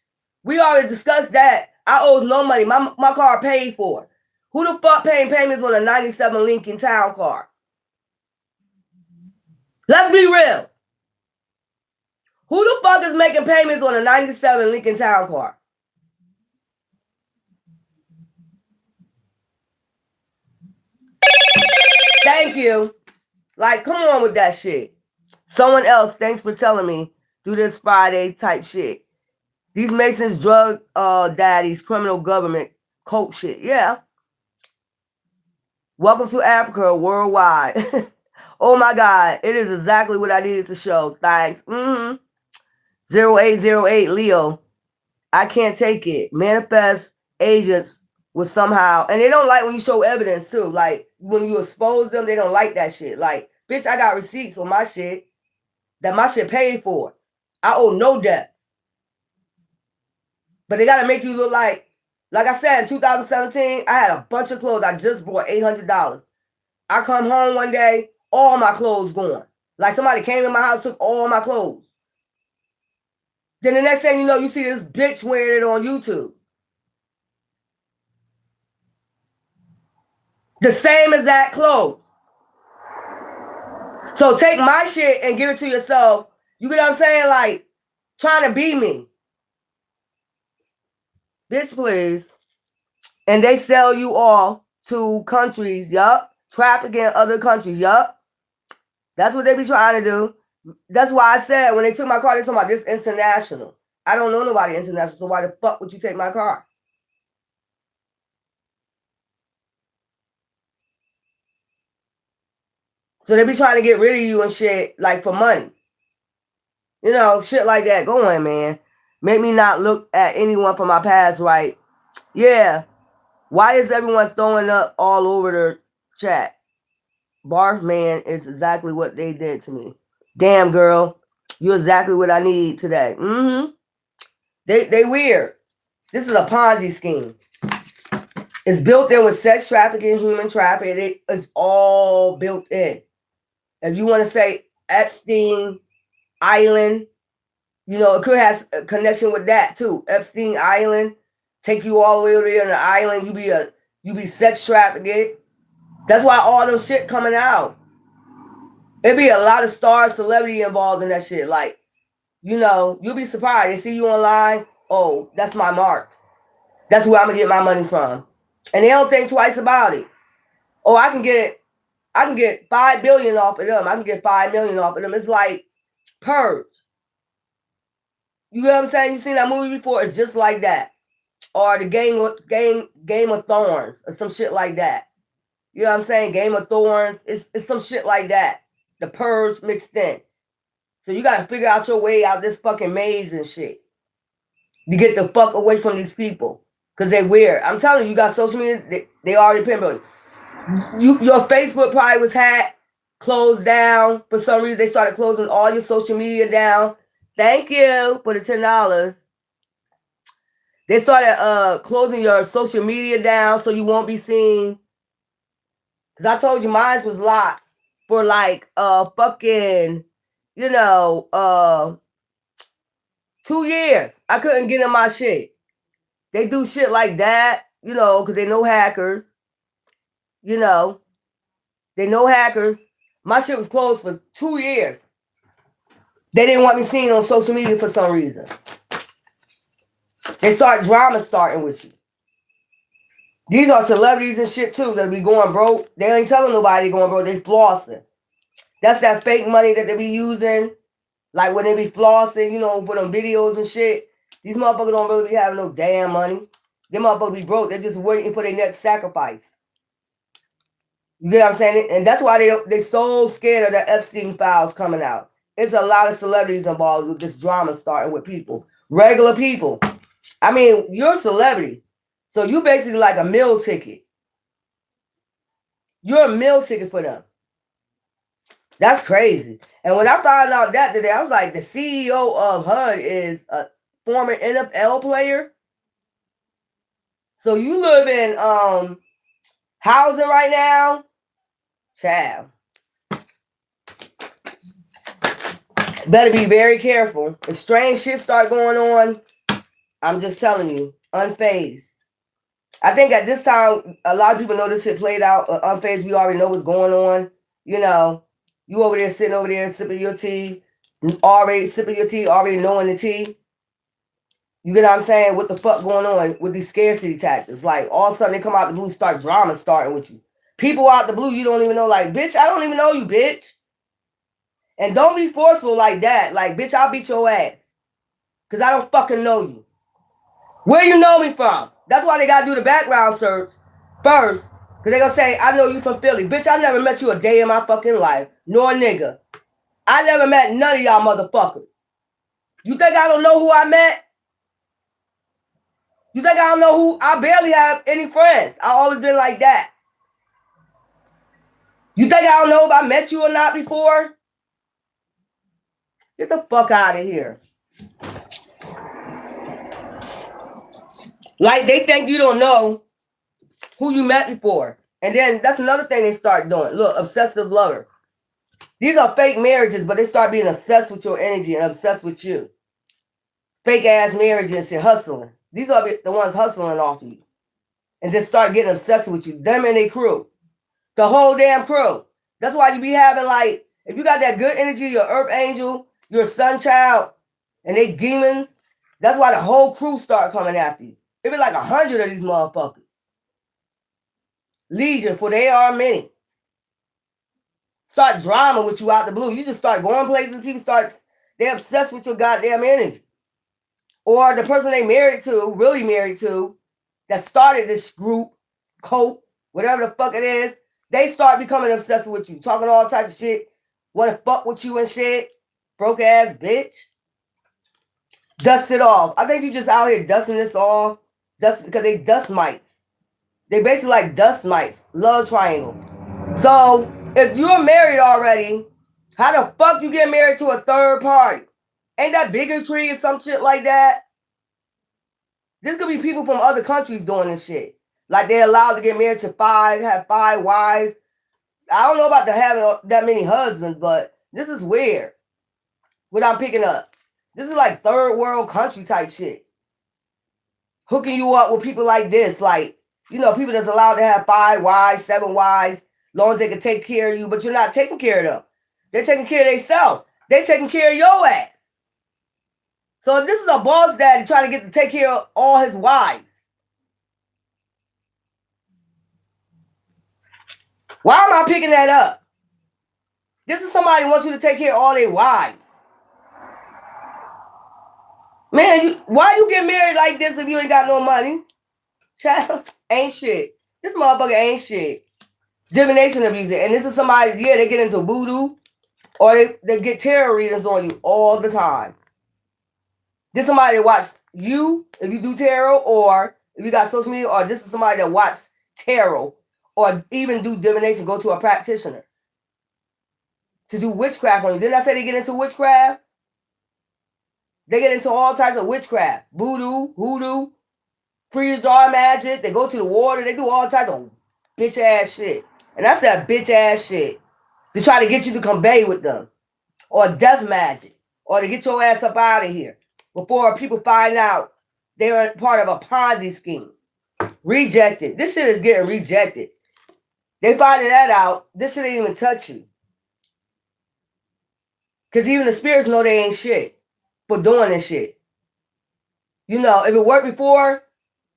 we already discussed that. I owe no money. My car paid for. Who the fuck paying payments on a 97 Lincoln Town car? Let's be real. Who the fuck is making payments on a 97 Lincoln Town car? Thank you. Like, come on with that shit. Someone else, thanks for telling me, do this Friday type shit. These Masons drug daddies, criminal government, cult shit. Yeah. Welcome to Africa worldwide. Oh my God. It is exactly what I needed to show. Thanks. 0808 Leo. I can't take it. Manifest agents will somehow, and they don't like when you show evidence too. Like when you expose them, they don't like that shit. Like, bitch, I got receipts on my shit that my shit paid for. I owe no debt. But they gotta make you look like I said, in 2017, I had a bunch of clothes. I just bought $800. I come home one day, all my clothes gone. Like somebody came in my house, took all my clothes. Then the next thing you know, you see this bitch wearing it on YouTube. The same exact clothes. So take my shit and give it to yourself. You get what I'm saying? Like, trying to be me. Bitch, please. And they sell you off to countries, yup. Trafficking other countries, yup. That's what they be trying to do. That's why I said when they took my car, they talking about this international. I don't know nobody international, so why the fuck would you take my car? So they be trying to get rid of you and shit, like for money. You know, shit like that. Go on, man. Make me not look at anyone from my past right. Yeah. Why is everyone throwing up all over the chat? Barf man is exactly what they did to me. Damn, girl. You're exactly what I need today. They weird. This is a Ponzi scheme. It's built in with sex trafficking, human trafficking. It's all built in. If you want to say Epstein Island, you know, it could have a connection with that too. Epstein Island, take you all the way over there on the island. You be sex trafficking. That's why all them shit coming out. It be a lot of stars, celebrity involved in that shit. Like, you know, you'll be surprised. They see you online. Oh, that's my mark. That's where I'm gonna get my money from. And they don't think twice about it. Oh, I can get 5 billion off of them. I can get 5 million off of them. It's like Purge. You know what I'm saying? You seen that movie before? It's just like that. Or the Game of Thorns or some shit like that. You know what I'm saying? Game of Thorns. It's some shit like that. The Purge mixed in. So you gotta figure out your way out this fucking maze and shit. You get the fuck away from these people. Cause they weird. I'm telling you, you got social media, they already pinpoint you. Your Facebook probably was hacked, closed down. For some reason, they started closing all your social media down. Thank you for the $10. They started closing your social media down so you won't be seen. Cause I told you mine was locked for like fucking, you know, 2 years. I couldn't get in my shit. They do shit like that, you know, because they know hackers. You know, they know hackers. My shit was closed for 2 years. They didn't want me seen on social media for some reason. They start drama starting with you. These are celebrities and shit too that be going broke. They ain't telling nobody they going broke. They flossing. That's that fake money that they be using. Like when they be flossing, you know, for them videos and shit. These motherfuckers don't really be having no damn money. Them motherfuckers be broke. They're just waiting for their next sacrifice. You get what I'm saying? And that's why they so scared of the Epstein files coming out. It's a lot of celebrities involved with this drama starting with people. Regular people. I mean, you're a celebrity. So you basically like a meal ticket. You're a meal ticket for them. That's crazy. And when I found out that today, I was like, the CEO of HUD is a former NFL player. So you live in housing right now, child. Better be very careful. If strange shit start going on, I'm just telling you, unfazed. I think at this time, a lot of people know this shit played out. Unfazed, we already know what's going on. You know, you over there sitting over there sipping your tea, already knowing the tea. You get what I'm saying? What the fuck going on with these scarcity tactics? Like, all of a sudden they come out the blue, start drama starting with you. People out the blue, you don't even know. Like, bitch, I don't even know you, bitch. And don't be forceful like that. Like, bitch, I'll beat your ass. Because I don't fucking know you. Where you know me from? That's why they got to do the background search first. Because they going to say, I know you from Philly. Bitch, I never met you a day in my fucking life. Nor a nigga. I never met none of y'all motherfuckers. You think I don't know who I met? You think I don't know who? I barely have any friends. I always been like that. You think I don't know if I met you or not before? Get the fuck out of here. Like, they think you don't know who you met before. And then that's another thing they start doing. Look, obsessive lover. These are fake marriages, but they start being obsessed with your energy and obsessed with you. Fake ass marriages and shit, hustling. These are the ones hustling off you. And just start getting obsessed with you. Them and their crew. The whole damn crew. That's why you be having, like, if you got that good energy, your earth angel, your sun child, and they demons, that's why the whole crew start coming after you. It be like 100 of these motherfuckers. Legion, for they are many. Start drama with you out the blue. You just start going places, people start, they're obsessed with your goddamn energy. Or the person they married to, really married to, that started this group, cult, whatever the fuck it is, they start becoming obsessed with you, talking all types of shit, want to fuck with you and shit, broke ass bitch. Dust it off. I think you just out here dusting this off, because they dust mites. They basically like dust mites, love triangle. So if you're married already, how the fuck you get married to a third party? Ain't that bigotry or some shit like that? This could be people from other countries doing this shit. Like they're allowed to get married to have 5 wives. I don't know about the having that many husbands, but this is weird. What I'm picking up. This is like third world country type shit. Hooking you up with people like this. Like, you know, people that's allowed to have 5 wives, 7 wives, as long as they can take care of you, but you're not taking care of them. They're taking care of themselves. They're taking care of your ass. So if this is a boss daddy trying to get to take care of all his wives, why am I picking that up? This is somebody who wants you to take care of all their wives. Man, why you get married like this if you ain't got no money? Child, ain't shit. This motherfucker ain't shit. Divination abuse. And this is somebody, yeah, they get into voodoo or they get tarot readings on you all the time. This is somebody that watch you if you do tarot, or if you got social media, or this is somebody that watch tarot or even do divination, go to a practitioner to do witchcraft on you. Didn't I say they get into witchcraft? They get into all types of witchcraft. Voodoo, hoodoo, freeze jar magic. They go to the water. They do all types of bitch ass shit. And that's that bitch ass shit. To try to get you to convey with them. Or death magic. Or to get your ass up out of here. Before people find out they're part of a Ponzi scheme. Rejected. This shit is getting rejected. They finding that out. This shit ain't even touch you. Because even the spirits know they ain't shit for doing this shit. You know, if it worked before,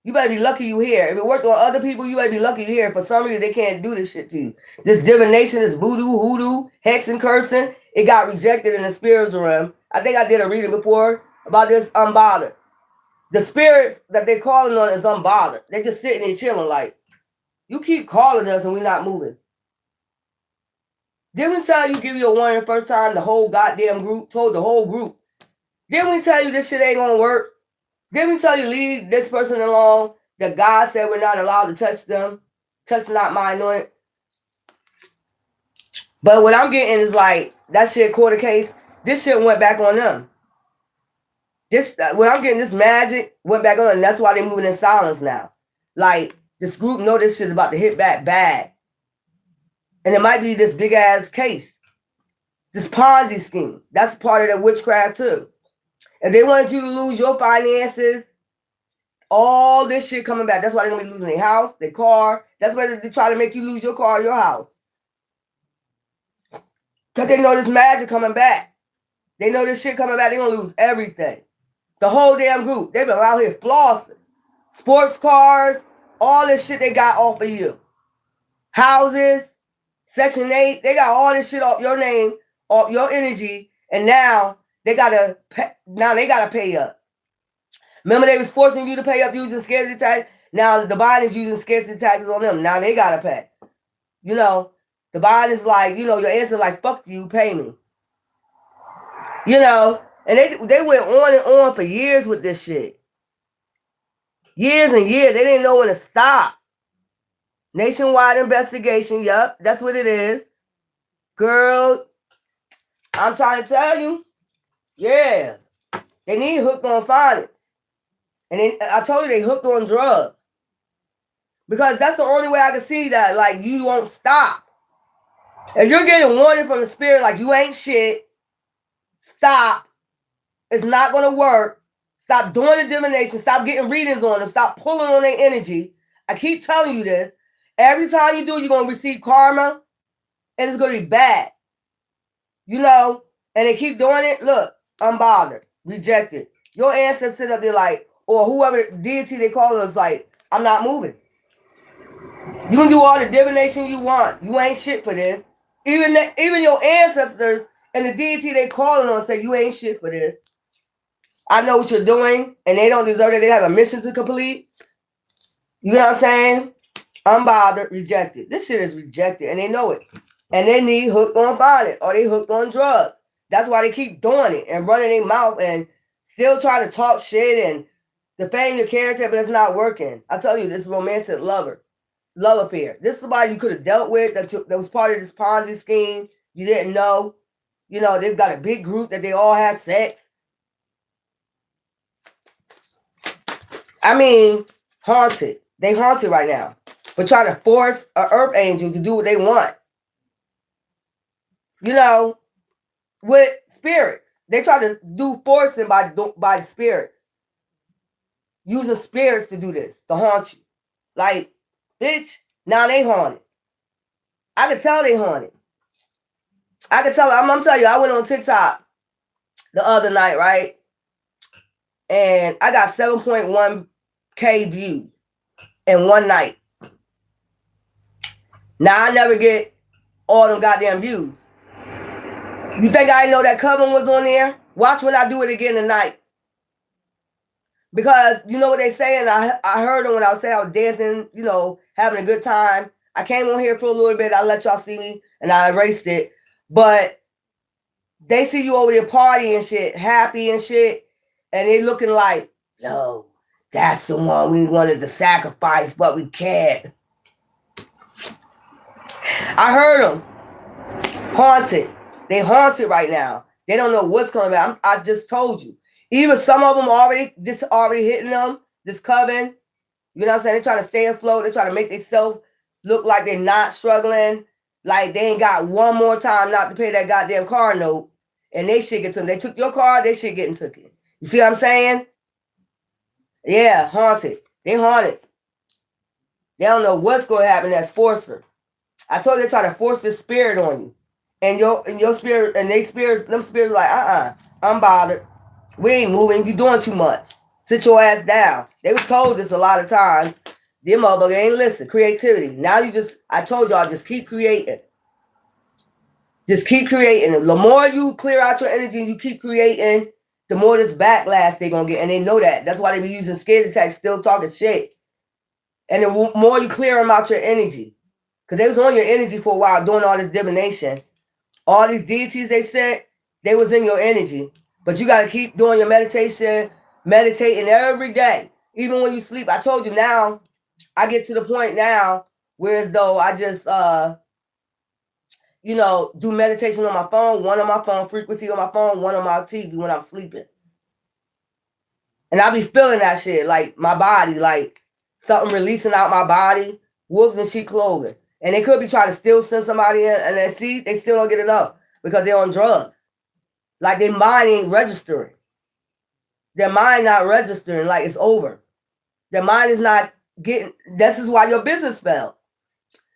you better be lucky you here. If it worked on other people, you better be lucky you here. For some reason, they can't do this shit to you. This divination, this voodoo, hoodoo, hexing, cursing, it got rejected in the spiritual realm. I think I did a reading before about this unbothered. The spirits that they're calling on is unbothered. They're just sitting there chilling like, you keep calling us and we're not moving. Didn't we tell you, give you a warning the first time, the whole goddamn group, told the whole group. Didn't we tell you this shit ain't gonna work? Didn't we tell you leave this person alone? That God said we're not allowed to touch them. Touch not my anointed. But what I'm getting is like, that shit quarter case, this shit went back on them. What I'm getting, this magic went back on them. That's why they're moving in silence now. Like, this group know this shit is about to hit back bad. And it might be this big ass case. This Ponzi scheme. That's part of their witchcraft too. If they wanted you to lose your finances, all this shit coming back. That's why they're gonna be losing their house, their car. That's why they try to make you lose your car, your house. Because they know this magic coming back. They know this shit coming back. They're gonna lose everything. The whole damn group. They've been out here flossing. Sports cars, all this shit they got off of you. Houses, Section 8, they got all this shit off your name, off your energy, and now they gotta pay up. Remember they was forcing you to pay up using scarcity tax? Now the bond is using scarcity taxes on them. Now they gotta pay. You know, the bond is like, you know, your answer like, fuck you, pay me. You know, and they went on and on for years with this shit. Years and years. They didn't know when to stop. Nationwide investigation. Yup, that's what it is. Girl, I'm trying to tell you. Yeah. They need hooked on finance. And I told you they hooked on drugs. Because that's the only way I can see that, like, you won't stop. If you're getting warning from the spirit, like, you ain't shit, stop. It's not going to work. Stop doing the divination. Stop getting readings on them. Stop pulling on their energy. I keep telling you this. Every time you do, you're going to receive karma, and it's going to be bad. You know? And they keep doing it. Look, unbothered, rejected. Your ancestors sit up there like, or whoever deity they call us, like, I'm not moving. You can do all the divination you want. You ain't shit for this. Even your ancestors and the deity they calling on say, you ain't shit for this. I know what you're doing, and they don't deserve it. They have a mission to complete. You know what I'm saying? Unbothered, rejected. This shit is rejected, and they know it. And they need hooked on bondage, or they hooked on drugs. That's why they keep doing it and running their mouth and still trying to talk shit and defame your character, but it's not working. I tell you, this romantic love affair. This is somebody you could have dealt with that was part of this Ponzi scheme. You didn't know. You know, they've got a big group that they all have sex. I mean, haunted. They haunted right now. For trying to force an earth angel to do what they want. You know, with spirits. They try to do forcing by spirits. Using spirits to do this, to haunt you. Like, bitch, now they haunted. I can tell they haunted. I can tell, I'm telling you, I went on TikTok the other night, right? And I got 7.1K views in one night. Now I never get all them goddamn views. You think I didn't know that Coven was on there? Watch when I do it again tonight. Because you know what they saying? I heard them when I was saying I was dancing, you know, having a good time. I came on here for a little bit. I let y'all see me and I erased it. But they see you over there partying and shit, happy and shit. And they looking like, yo, that's the one we wanted to sacrifice, but we can't. I heard them. Haunted. They haunted right now. They don't know what's coming back. I just told you. Even some of them already hitting them, this Coven. You know what I'm saying? They're trying to stay afloat. They're trying to make themselves look like they're not struggling. Like they ain't got one more time not to pay that goddamn car note. And they shit get to them. They took your car, they shit getting taken. You see what I'm saying? Yeah, haunted. They haunted. They don't know what's going to happen. That's forcer. I told you they try to force this spirit on you. And your spirit, and them spirits like, I'm bothered. We ain't moving. You doing too much. Sit your ass down. They was told this a lot of times. Them motherfuckers ain't listen. Creativity. Now I told y'all, just keep creating. Just keep creating. The more you clear out your energy and you keep creating, the more this backlash they gonna get. And they know that. That's why they be using scared attacks, still talking shit. And the more you clear them out your energy. Because they was on your energy for a while doing all this divination. All these deities they sent, they was in your energy. But you got to keep doing your meditation, meditating every day. Even when you sleep. I told you now, I get to the point now where as though I just, do meditation on my phone, one on my phone, frequency on my phone, one on my TV when I'm sleeping. And I be feeling that shit, like my body, like something releasing out my body, wolves in sheep clothing. And they could be trying to still send somebody in, and then see, they still don't get it up because they're on drugs. Like their mind ain't registering. Their mind not registering, like it's over. Their mind is not getting, this is why your business failed.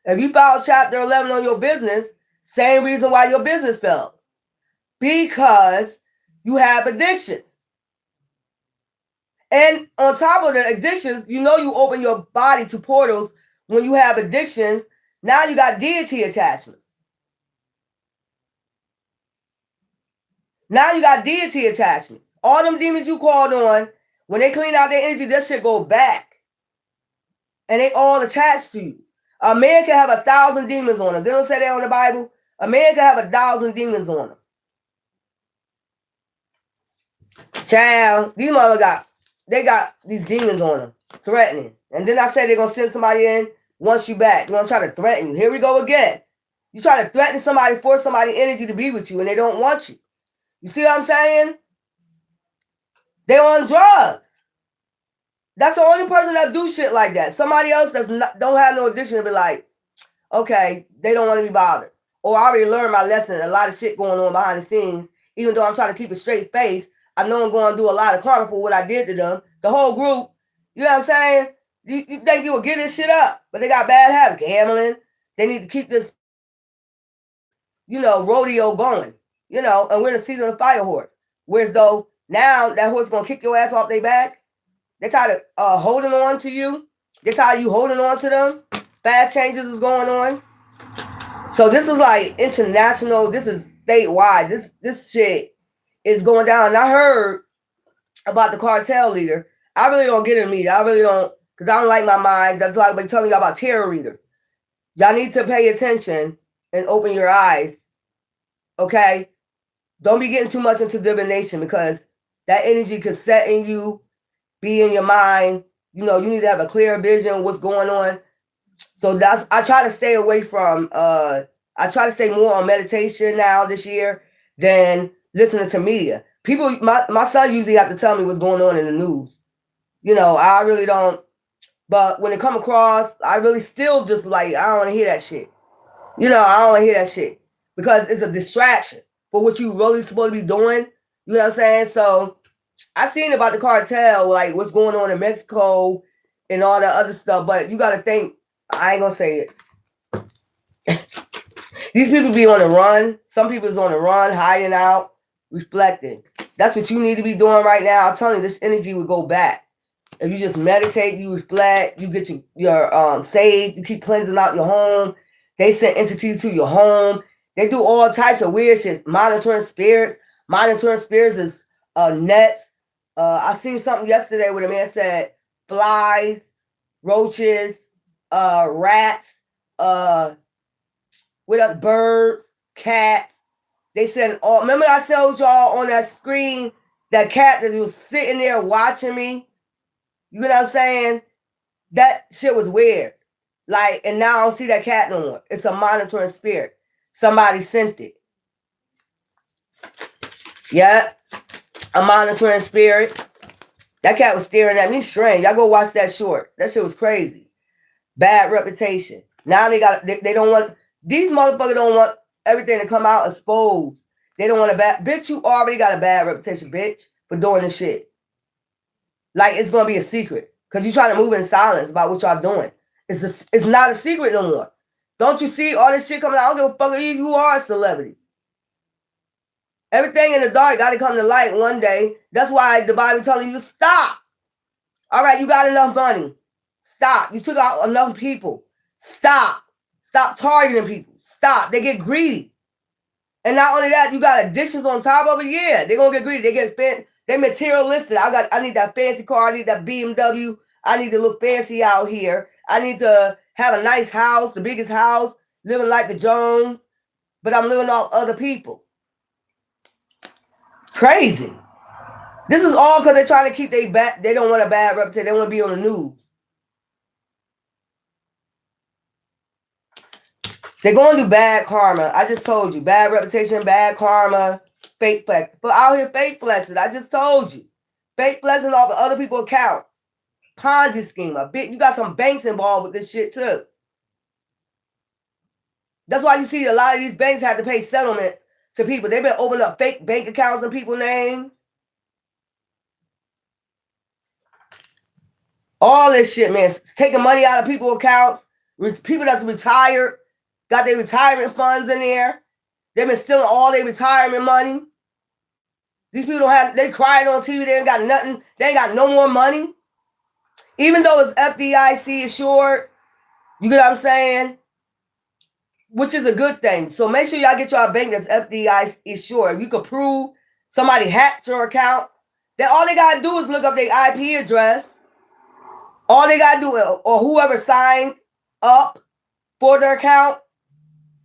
If you filed Chapter 11 on your business, same reason why your business failed. Because you have addictions. And on top of the addictions, you know you open your body to portals when you have addictions. Now you got deity attachments. Now you got deity attachments. All them demons you called on, when they clean out their energy, that shit go back. And they all attached to you. A man can have 1,000 demons on him. They don't say that on the Bible. A man can have 1,000 demons on him. Child, these mother got these demons on them, threatening. And then I said they're gonna send somebody in, want you back. They're gonna try to threaten you. Here we go again. You try to threaten somebody, force somebody energy to be with you, and they don't want you. You see what I'm saying? They're on drugs. That's the only person that do shit like that. Somebody else don't have no addiction to be like, okay, they don't want to be bothered. Or I already learned my lesson. A lot of shit going on behind the scenes. Even though I'm trying to keep a straight face, I know I'm going to do a lot of karma for what I did to them. The whole group, you know what I'm saying? You think you will get this shit up, but they got bad habits, gambling. They need to keep this, rodeo going, and we're in the season of fire horse. Whereas though now that horse is going to kick your ass off their back. They're tired of holding on to you. They're tired of you holding on to them. Fast changes is going on. So this is like international. This is statewide. This shit is going down. And I heard about the cartel leader. I really don't get in media. I really don't, because I don't like my mind. That's why I've been telling you about tarot readers. Y'all need to pay attention and open your eyes. Okay? Don't be getting too much into divination because that energy could set in you, be in your mind. You need to have a clear vision of what's going on. So I try to stay away from, I try to stay more on meditation now this year than listening to media. People, my son usually have to tell me what's going on in the news. I really don't. But when it come across, I really still just like, I don't want to hear that shit. I don't want to hear that shit. Because it's a distraction for what you really supposed to be doing. You know what I'm saying? So I seen about the cartel, like what's going on in Mexico and all that other stuff. But you got to think, I ain't going to say it. These people be on the run. Some people is on the run, hiding out, reflecting. That's what you need to be doing right now. I'm telling you, this energy will go back. If you just meditate, you reflect, you get your sage, you keep cleansing out your home. They send entities to your home. They do all types of weird shit. Monitoring spirits. Monitoring spirits is nets. I seen something yesterday where the man said flies, roaches, rats, what else? Birds, cats. They said, remember I showed y'all on that screen that cat that was sitting there watching me? You know what I'm saying? That shit was weird. Like, and now I don't see that cat no more. It's a monitoring spirit. Somebody sent it. Yeah. A monitoring spirit. That cat was staring at me strange. Y'all go watch that short. That shit was crazy. Bad reputation. Now they don't want, these motherfuckers don't want everything to come out exposed. They don't want bitch, you already got a bad reputation, bitch, for doing this shit. Like it's gonna be a secret. Because you're trying to move in silence about what y'all doing. It's not a secret no more. Don't you see all this shit coming out? I don't give a fuck if you are a celebrity. Everything in the dark got to come to light one day. That's why the Bible telling you to stop. All right, you got enough money. Stop. You took out enough people. Stop. Stop targeting people. Stop. They get greedy. And not only that, you got addictions on top of it. Yeah, they're going to get greedy. They're materialistic. I need that fancy car. I need that BMW. I need to look fancy out here. I need to have a nice house, the biggest house, living like the Jones. But I'm living off other people. Crazy. This is all because they're trying to keep they don't want a bad reputation. They want to be on the news. They're going to do bad karma. I just told you. Bad reputation, bad karma, fake flex. But out here fake flexing. I just told you. Fake flexing off of other people's accounts. Ponzi scheme. You got some banks involved with this shit too. That's why you see a lot of these banks have to pay settlements to people. They've been opening up fake bank accounts in people's names. All this shit, man. Taking money out of people's accounts. People that's retired, got their retirement funds in there. They've been stealing all their retirement money. These people don't have, they crying on TV, they ain't got nothing, they ain't got no more money. Even though it's FDIC assured, you get what I'm saying? Which is a good thing. So make sure y'all get y'all bank that's FDIC assured. If you can prove somebody hacked your account, then all they gotta do is look up their IP address. All they gotta do, or whoever signed up for their account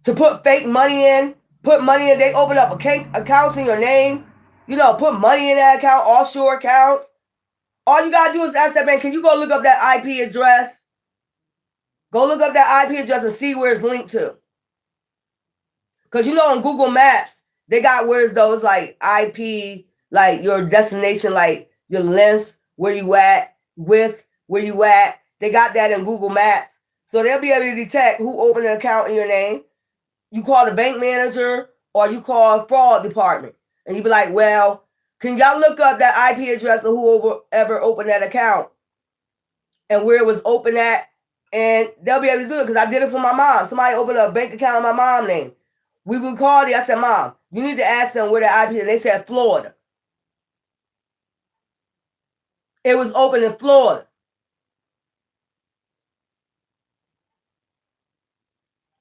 to put fake money in, they open up accounts in your name, you know, put money in that account, offshore account. All you gotta do is ask that bank, can you go look up that IP address? Go look up that IP address and see where it's linked to. Because you know on Google Maps, they got where's those like IP, like your destination, like your length, where you at, width, where you at. They got that in Google Maps. So they'll be able to detect who opened an account in your name. You call the bank manager or you call fraud department. And you be like, well, can y'all look up that IP address of whoever opened that account and where it was opened at? And they'll be able to do it because I did it for my mom. Somebody opened up a bank account in my mom's name. We would call it. I said, Mom, you need to ask them where the IP is. They said Florida. It was open in Florida.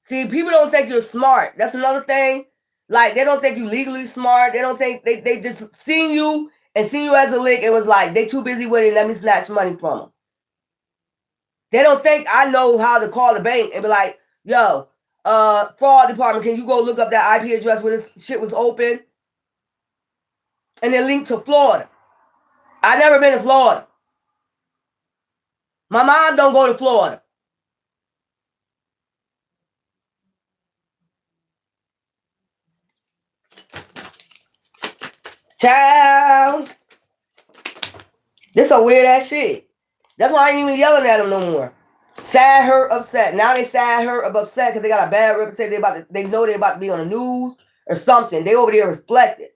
See, people don't think you're smart. That's another thing. Like, they don't think you legally smart. They don't think, they just seen you as a lick and was like, they too busy with it, let me snatch money from them. They don't think I know how to call the bank and be like, yo, fraud department, can you go look up that IP address where this shit was open? And then link to Florida. I never been to Florida. My mom don't go to Florida. Child. This a weird ass shit. That's why I ain't even yelling at them no more. Sad, hurt, upset. Now they sad, hurt, upset because they got a bad reputation. They know they're about to be on the news or something. They over there reflected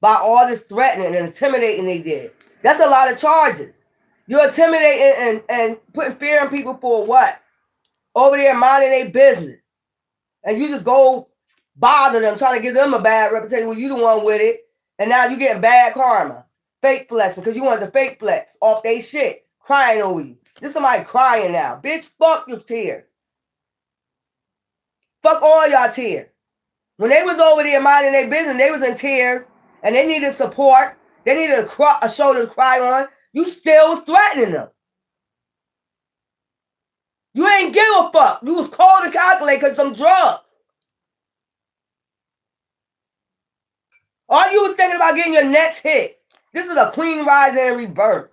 by all this threatening and intimidating they did. That's a lot of charges. You're intimidating and putting fear in people for what? Over there minding their business. And you just go bother them, trying to give them a bad reputation when you the one with it. And now you getting bad karma. Fake flexing because you wanted to fake flex off they shit. Crying over you. This somebody crying now. Bitch, fuck your tears. Fuck all y'all tears. When they was over there minding their business, they was in tears and they needed support. They needed a shoulder to cry on. You still was threatening them. You ain't give a fuck. You was cold to calculate because some drugs. All you was thinking about getting your next hit. This is a queen rising in reverse.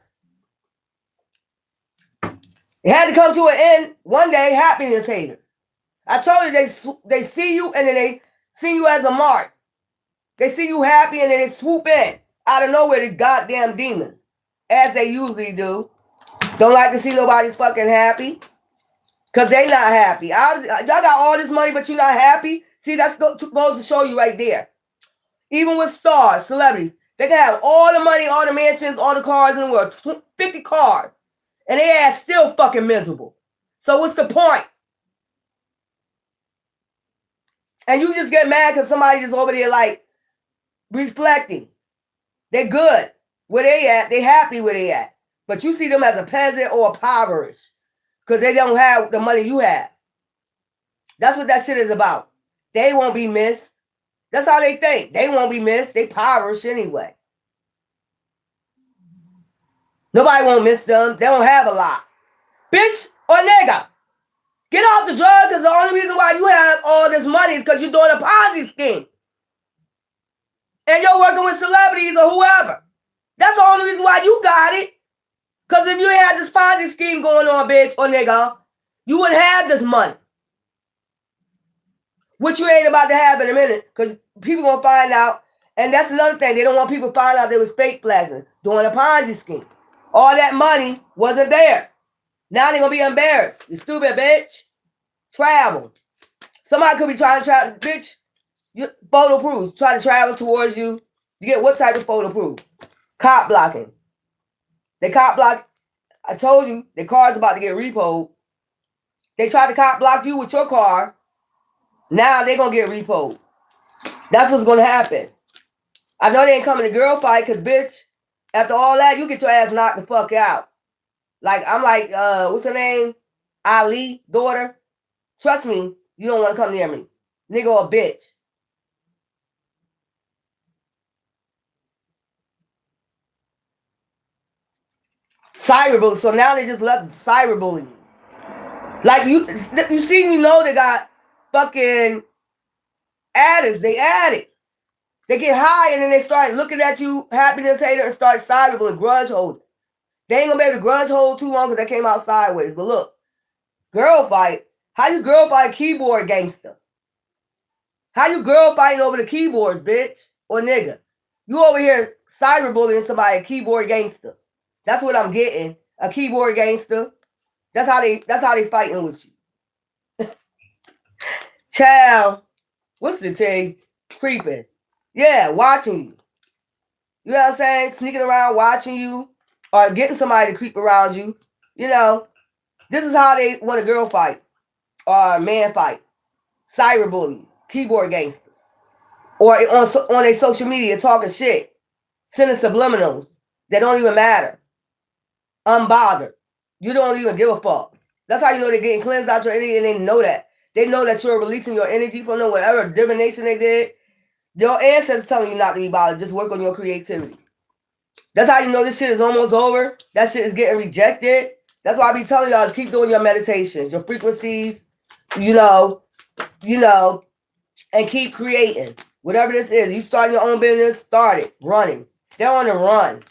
It had to come to an end one day, happiness haters. I told you they see you and then they see you as a mark. They see you happy and then they swoop in out of nowhere, the goddamn demons. As they usually do. Don't like to see nobody fucking happy. Because they not happy. Y'all got all this money but you not happy? See, that's goes to show you right there. Even with stars, celebrities, they can have all the money, all the mansions, all the cars in the world, 50 cars. And they ass still fucking miserable. So what's the point? And you just get mad because somebody just over there like reflecting. They're good. Where they at, they happy where they at. But you see them as a peasant or impoverished because they don't have the money you have. That's what that shit is about. They won't be missed. That's how they think. They won't be missed. They impoverished anyway. Nobody won't miss them. They don't have a lot. Bitch or nigga, get off the drugs because the only reason why you have all this money is because you're doing a Ponzi scheme. And you're working with celebrities or whoever. That's the only reason why you got it. Because if you had this Ponzi scheme going on, bitch or nigga, you wouldn't have this money. Which you ain't about to have in a minute. Because people going to find out. And that's another thing. They don't want people to find out they was fake flashing, doing a Ponzi scheme. All that money wasn't theirs. Now they're going to be embarrassed. You stupid bitch. Travel. Somebody could be trying to travel. Bitch, photo proof. Trying to travel towards you. You get what type of photo proof? Cop blocking. They cop block. I told you, their car's about to get repoed. They tried to cop block you with your car. Now they're going to get repoed. That's what's going to happen. I know they ain't coming to girl fight because, bitch, after all that, you get your ass knocked the fuck out. Like, I'm like, what's her name? Ali, daughter. Trust me, you don't want to come near me. Nigga or bitch. Cyberbullying. So now they just left cyberbullying. Like, you see, you know they got fucking addicts. They addicts. They get high and then they start looking at you, happiness hater, and start cyberbullying, grudge holding. They ain't gonna be able to grudge hold too long because they came out sideways. But look, girl fight. How you girl fight a keyboard gangster? How you girl fighting over the keyboards, bitch? Or nigga? You over here cyberbullying somebody, a keyboard gangster. That's what I'm getting. A keyboard gangster. That's how they fighting with you. Child, what's the thing? Creeping. Yeah, watching you. You know what I'm saying? Sneaking around, watching you, or getting somebody to creep around you. You know, this is how they want a girl fight or a man fight. Cyberbullying, keyboard gangsters, or on their social media talking shit, sending subliminals that don't even matter. Unbothered. You don't even give a fuck. That's how you know they're getting cleansed out your energy, and they know that. They know that you're releasing your energy from them, whatever divination they did. Your ancestors telling you not to be bothered. Just work on your creativity. That's how you know this shit is almost over. That shit is getting rejected. That's why I be telling y'all to keep doing your meditations, your frequencies, you know, and keep creating. Whatever this is. You starting your own business, start it. Running. They're on the run.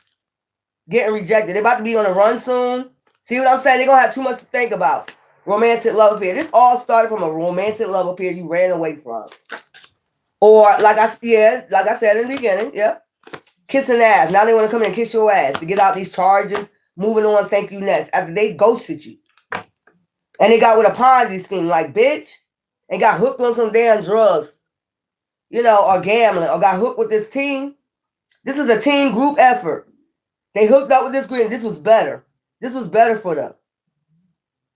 Getting rejected. They're about to be on the run soon. See what I'm saying? They're going to have too much to think about. Romantic love affair. This all started from a romantic love affair you ran away from. Or, like I said in the beginning, yeah. Kissing ass. Now they want to come in and kiss your ass to get out these charges. Moving on, thank you next. After they ghosted you. And they got with a Ponzi scheme, like, bitch. And got hooked on some damn drugs. You know, or gambling. Or got hooked with this team. This is a team group effort. They hooked up with this group. This was better. This was better for them.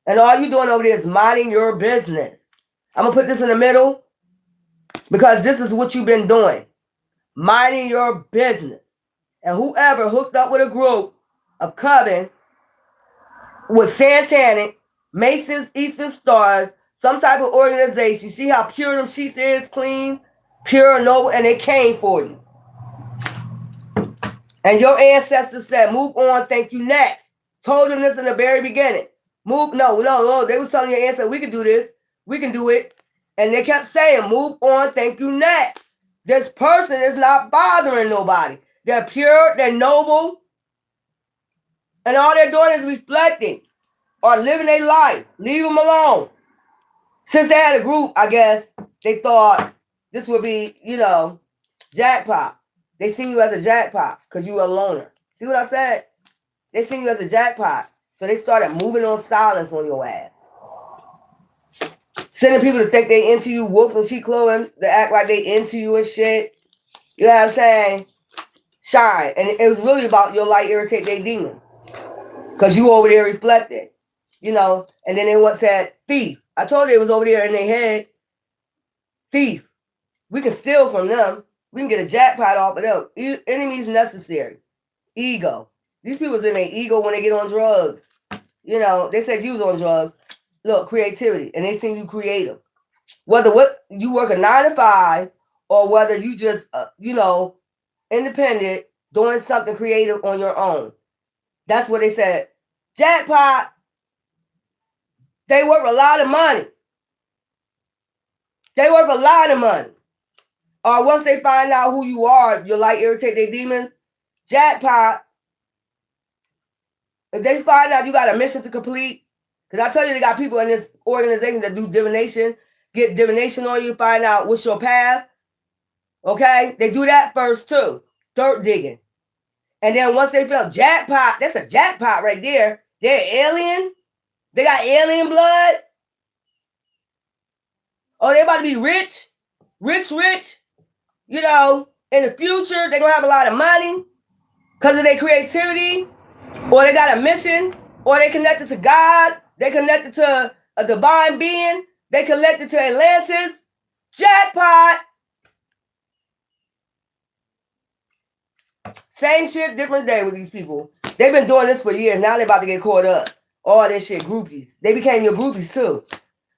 And all you doing over there is minding your business. I'm going to put this in the middle. Because this is what you've been doing. Minding your business. And whoever hooked up with a group of Coven with Satanic, Masons, Eastern Stars, some type of organization. See how pure them sheets is, clean, pure, noble, and they came for you. And your ancestors said, move on, thank you, next. Told them this in the very beginning. No. They was telling your ancestors, we can do this. We can do it. And they kept saying, move on, thank you, next. This person is not bothering nobody. They're pure, they're noble. And all they're doing is reflecting or living their life. Leave them alone. Since they had a group, I guess, they thought this would be, jackpot. They seen you as a jackpot because you were a loner. See what I said? They seen you as a jackpot. So they started moving on silence on your ass. Sending people to think they into you, wolves and sheep clothing, to act like they into you and shit. You know what I'm saying? Shine. And it was really about your light irritate their demon. Because you over there reflected. And then they said, thief. I told you it was over there in their head. Thief. We can steal from them. We can get a jackpot off of them. Enemies necessary. Ego. These people's in their ego when they get on drugs. They said you was on drugs. Look, creativity. And they seen you creative. Whether you work a 9 to 5 or whether you just, independent, doing something creative on your own. That's what they said. Jackpot. They worth a lot of money. They worth a lot of money. Or once they find out who you are, you'll irritate their demons. Jackpot. If they find out you got a mission to complete, because I tell you they got people in this organization that do divination, get divination on you, find out what's your path. Okay? They do that first too. Dirt digging. And then once they feel jackpot, that's a jackpot right there. They're alien. They got alien blood. Oh, they about to be rich. Rich. You know, in the future, they're going to have a lot of money because of their creativity. Or they got a mission. Or they connected to God. They connected to a divine being. They connected to Atlantis. Jackpot. Same shit, different day with these people. They've been doing this for years. Now they're about to get caught up. All this shit, groupies. They became your groupies too.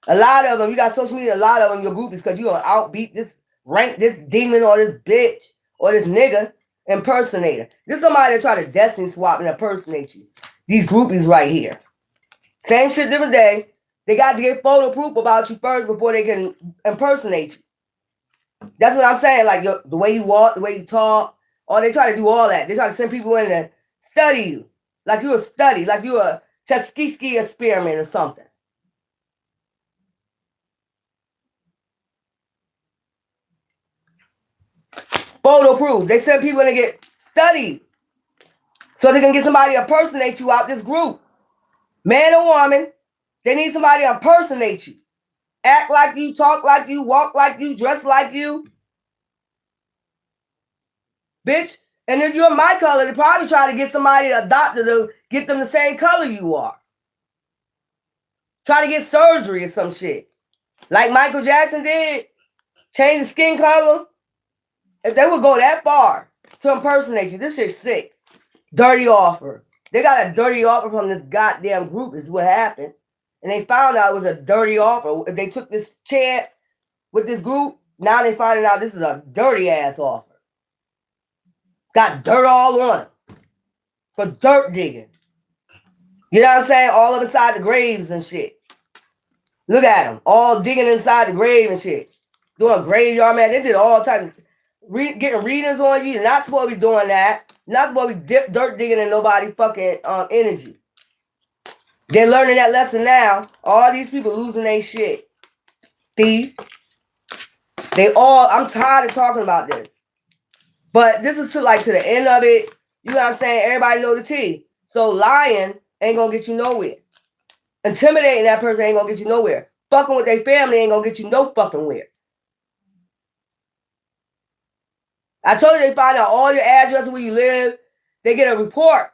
A lot of them, you got social media, a lot of them your groupies because you're going to outbeat this, rank this demon or this bitch or this nigga impersonator. This is somebody that try to destiny swap and impersonate you. These groupies right here. Same shit, different day. They got to get photo proof about you first before they can impersonate you. That's what I'm saying. Like the way you walk, the way you talk. Or they try to do all that. They try to send people in to study you. Like you a study. Like you a Tuskegee experiment or something. Photo proof. They send people in to get studied. So they can get somebody to impersonate you out this group. Man or woman. They need somebody to impersonate you. Act like you, talk like you, walk like you, dress like you. Bitch. And if you're my color, they probably try to get somebody, a doctor, to get them the same color you are. Try to get surgery or some shit. Like Michael Jackson did. Change the skin color. If they would go that far to impersonate you, this shit's sick. Dirty offer. They got a dirty offer from this goddamn group is what happened. And they found out it was a dirty offer. If they took this chance with this group, now they finding out this is a dirty ass offer. Got dirt all on them. For dirt digging. You know what I'm saying? All up inside the graves and shit. Look at them. All digging inside the grave and shit. Doing graveyard, man. They did all types of getting readings on you. You're not supposed to be doing that. You're not supposed to be dirt digging in nobody's fucking energy. They're learning that lesson now. All these people losing their shit. Thief. I'm tired of talking about this. But this is to the end of it. You know what I'm saying? Everybody know the tea. So lying ain't gonna get you nowhere. Intimidating that person ain't gonna get you nowhere. Fucking with their family ain't gonna get you no fucking where. I told you they find out all your addresses where you live. They get a report.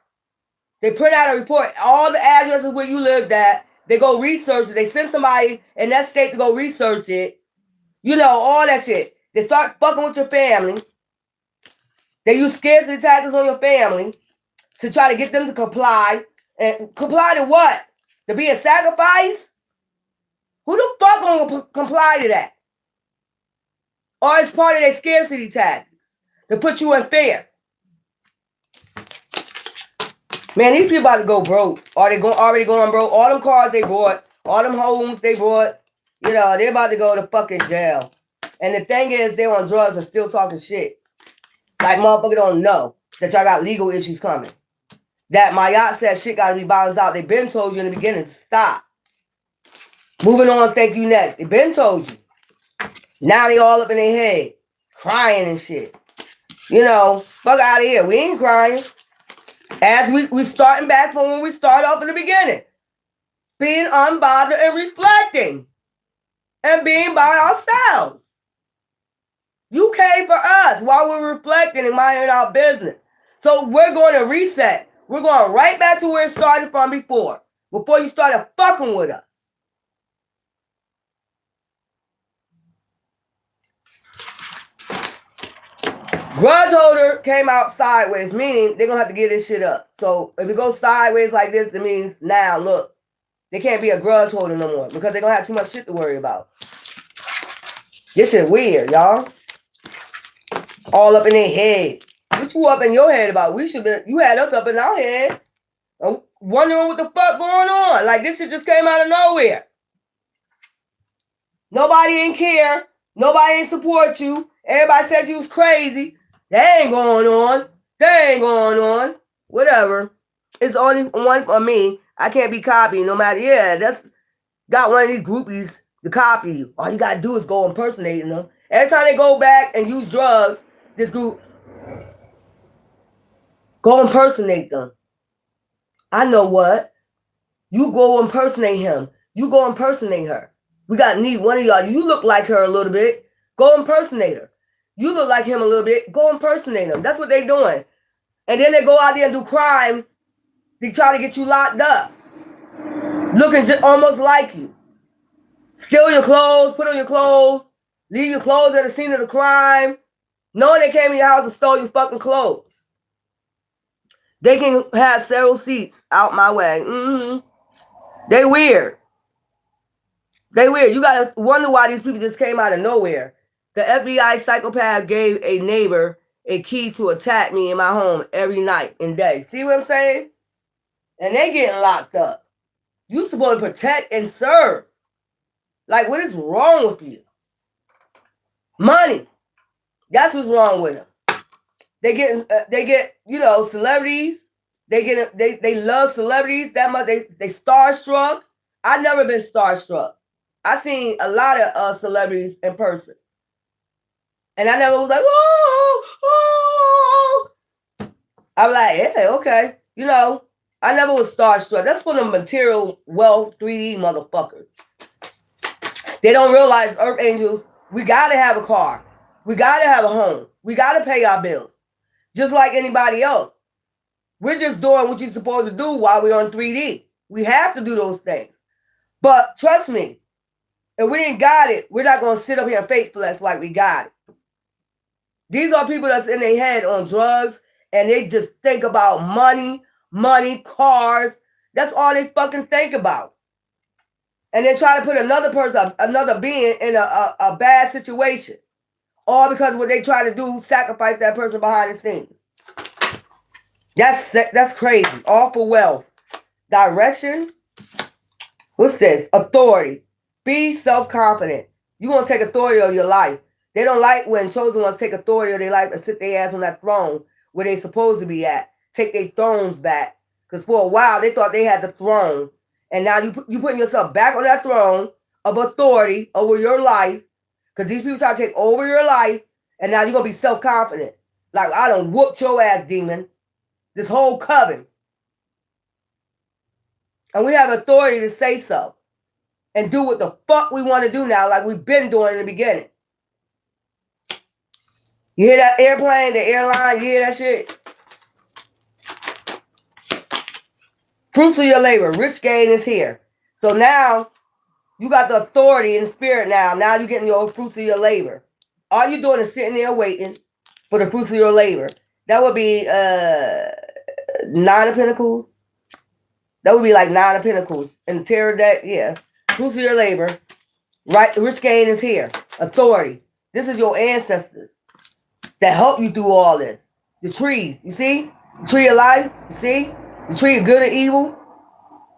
They print out a report. All the addresses where you lived at. They go research it. They send somebody in that state to go research it. You know, all that shit. They start fucking with your family. They use scarcity tactics on your family to try to get them to comply. And comply to what? To be a sacrifice? Who the fuck gonna comply to that? Or it's part of their scarcity tactics to put you in fear. Man, these people about to go broke. Or they already going broke. All them cars they bought, all them homes they bought, you know, they're about to go to fucking jail. And the thing is, they're on drugs and still talking shit. Like motherfucker don't know that y'all got legal issues coming. That my yacht said shit gotta be balanced out. They been told you in the beginning, stop. Moving on, thank you next. They been told you. Now they all up in their head, crying and shit. You know, fuck out of here. We ain't crying. As we starting back from when we started off in the beginning. Being unbothered and reflecting. And being by ourselves. You came for us while we're reflecting and minding our business. So we're going to reset. We're going right back to where it started from before you started fucking with us. Grudge holder came out sideways, meaning they're going to have to get this shit up. So if it goes sideways like this, it means now, look, they can't be a grudge holder no more because they're going to have too much shit to worry about. This shit weird, y'all. All up in their head. What you up in your head about? You had us up in our head. Wondering what the fuck going on. Like this shit just came out of nowhere. Nobody ain't care. Nobody ain't support you. Everybody said you was crazy. That ain't going on. That ain't going on. Whatever. It's only one for me. I can't be copied no matter. Yeah, that's got one of these groupies to copy you. All you gotta do is go impersonating them. Every time they go back and use drugs, this group, Go impersonate them. I know what. You go impersonate him. You go impersonate her. We need one of y'all. You look like her a little bit. Go impersonate her. You look like him a little bit. Go impersonate him. That's what they're doing. And then they go out there and do crimes. They try to get you locked up. Looking just almost like you. Steal your clothes, put on your clothes, leave your clothes at the scene of the crime, knowing they came in your house and stole your fucking clothes. They can have several seats out my way. They weird. They weird. You gotta wonder why these people just came out of nowhere. The FBI psychopath gave a neighbor a key to attack me in my home every night and day. See what I'm saying? And they getting locked up. You supposed to protect and serve. Like, what is wrong with you? Money. That's what's wrong with them. They get, you know, celebrities. They love celebrities that much. They starstruck. I've never been starstruck. I've seen a lot of celebrities in person. And I never was like, oh. I'm like, yeah, okay. You know, I never was starstruck. That's for the material wealth 3D motherfuckers. They don't realize, Earth Angels, we got to have a car. We got to have a home. We got to pay our bills. Just like anybody else. We're just doing what you're supposed to do while we're on 3D. We have to do those things. But trust me, if we didn't got it, we're not going to sit up here and fake flex like we got it. These are people that's in their head on drugs, and they just think about money, cars. That's all they fucking think about. And then try to put another person, another being in a bad situation. All because what they try to do, sacrifice that person behind the scenes. That's crazy. All for wealth. Direction. What's this? Authority. Be self-confident. You're going to take authority of your life. They don't like when chosen ones take authority of their life and sit their ass on that throne where they supposed to be at. Take their thrones back. Because for a while, they thought they had the throne. And now you putting yourself back on that throne of authority over your life. Because these people try to take over your life. And now you're going to be self-confident. Like, I done whooped your ass, demon. This whole coven. And we have authority to say so. And do what the fuck we want to do now, like we've been doing in the beginning. You hear that airplane, the airline, you hear that shit? Fruits of your labor, rich gain is here. So now, you got the authority in the spirit now. Now you're getting your fruits of your labor. All you're doing is sitting there waiting for the fruits of your labor. That would be 9 of Pentacles. That would be like 9 of Pentacles. In the tarot deck, yeah. Fruits of your labor. Right, rich gain is here. Authority. This is your ancestors that help you through all this. The trees, you see? The tree of life, you see? The tree of good and evil.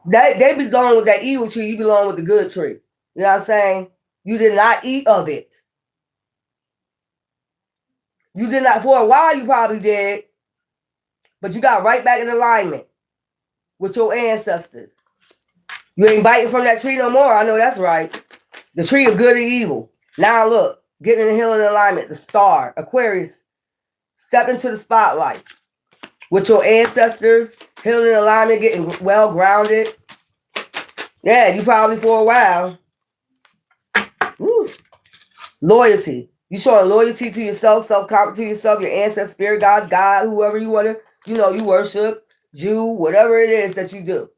They belong with that evil tree. You belong with the good tree. You know what I'm saying? You did not eat of it. You did not, for a while you probably did, but you got right back in alignment with your ancestors. You ain't biting from that tree no more. I know that's right. The tree of good and evil. Now look, getting in the healing alignment. The star, Aquarius. Step into the spotlight. With your ancestors, healing alignment, getting well grounded. Yeah, you probably for a while. Woo. Loyalty. You showing loyalty to yourself, self-confidence to yourself, your ancestors, spirit gods, God, whoever you want to, you worship, Jew, whatever it is that you do.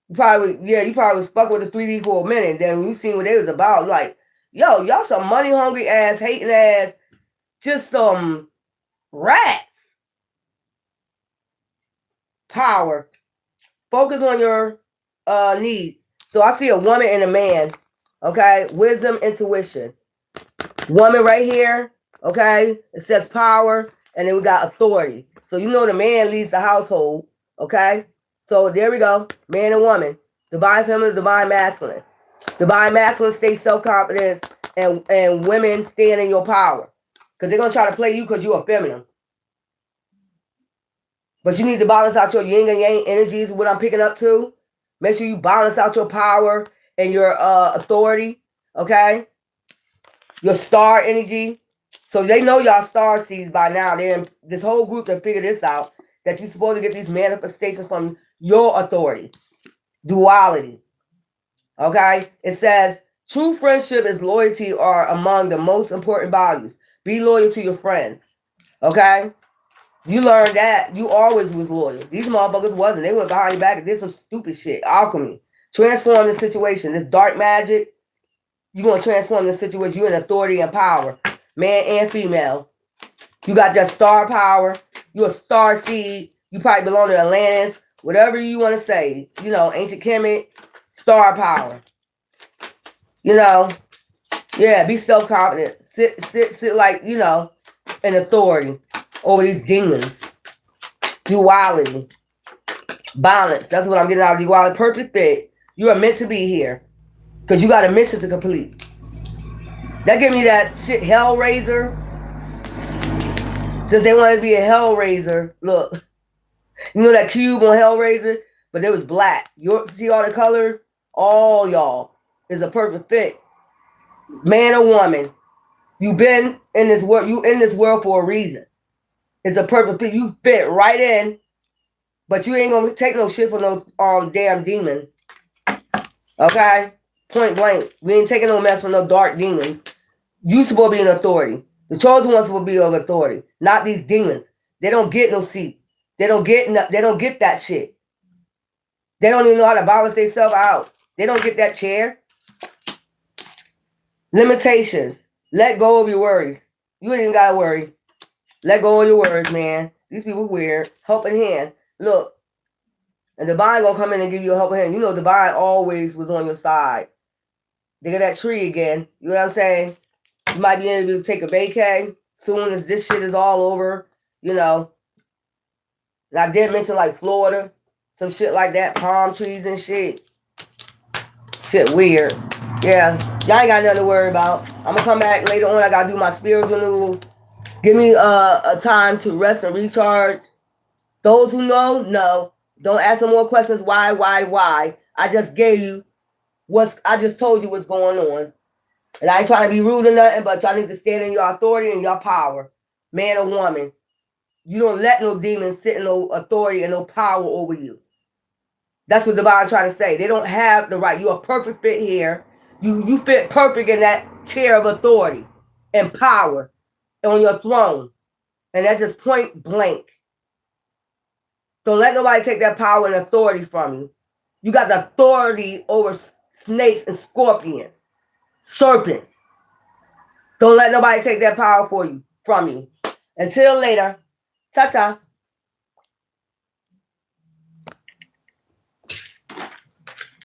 You probably was fuck with the 3D for a minute. Then when you seen what they was about, like, yo, y'all some money hungry ass, hating ass, just some rats. Power. Focus on your needs. So I see a woman and a man. Okay, wisdom, intuition. Woman right here. Okay, it says power, and then we got authority. So you know the man leads the household. Okay. So there we go. Man and woman. Divine feminine, divine masculine. Divine masculine stays self-confidence and women stand in your power. Because they're going to try to play you because you're a feminine. But you need to balance out your yin and yang energies, what I'm picking up to. Make sure you balance out your power and your authority. Okay? Your star energy. So they know y'all star seeds by now. They're in, this whole group that figured this out. that you're supposed to get these manifestations from your authority. Duality. Okay? It says, true friendship and loyalty are among the most important values. Be loyal to your friends. Okay? You learned that. You always was loyal. These motherfuckers wasn't. They went behind your back and did some stupid shit. Alchemy. Transform the situation. This dark magic, you're going to transform the situation. You're in authority and power. Man and female. You got that star power. You're a star seed. You probably belong to Atlantis. Whatever you want to say. You know, ancient Kemet. Star power. You know. Yeah, be self-confident. Sit like, you know, in authority over these demons. Duality. Balance. That's what I'm getting out of duality. Perfect fit. You are meant to be here. Because you got a mission to complete. That give me that shit Hellraiser. Since they wanted to be a Hellraiser. Look. You know that cube on Hellraiser? But it was black. You see all the colors? All y'all is a perfect fit. Man or woman. You've been in this world. You in this world for a reason. It's a perfect fit. You fit right in. But you ain't gonna take no shit from no damn demon. Okay? Point blank. We ain't taking no mess from no dark demon. You supposed to be an authority. The chosen ones will be of authority. Not these demons. They don't get no seat. They don't get that shit. They don't even know how to balance themselves out. They don't get that chair. Limitations. Let go of your worries. You ain't even gotta worry. Let go of your worries, man. These people weird. Helping hand. Look. And divine gonna come in and give you a helping hand. You know divine always was on your side. They got that tree again. You know what I'm saying? You might be able to take a vacay soon as this shit is all over. You know. And I did mention like Florida. Some shit like that. Palm trees and shit. Shit weird. Yeah. Y'all ain't got nothing to worry about. I'm gonna come back later on. I gotta do my spiritual news. Give me a time to rest and recharge. Those who know. Don't ask no more questions. Why? I just gave you I just told you what's going on. And I ain't trying to be rude or nothing, but y'all need to stand in your authority and your power. Man or woman. You don't let no demons sit in no authority and no power over you. That's what Divine trying to say. They don't have the right. You're a perfect fit here. You fit perfect in that chair of authority and power on your throne. And that's just point blank. Don't let nobody take that power and authority from you. You got the authority over snakes and scorpions, serpents. Don't let nobody take that power from you. Until later. Ta-ta.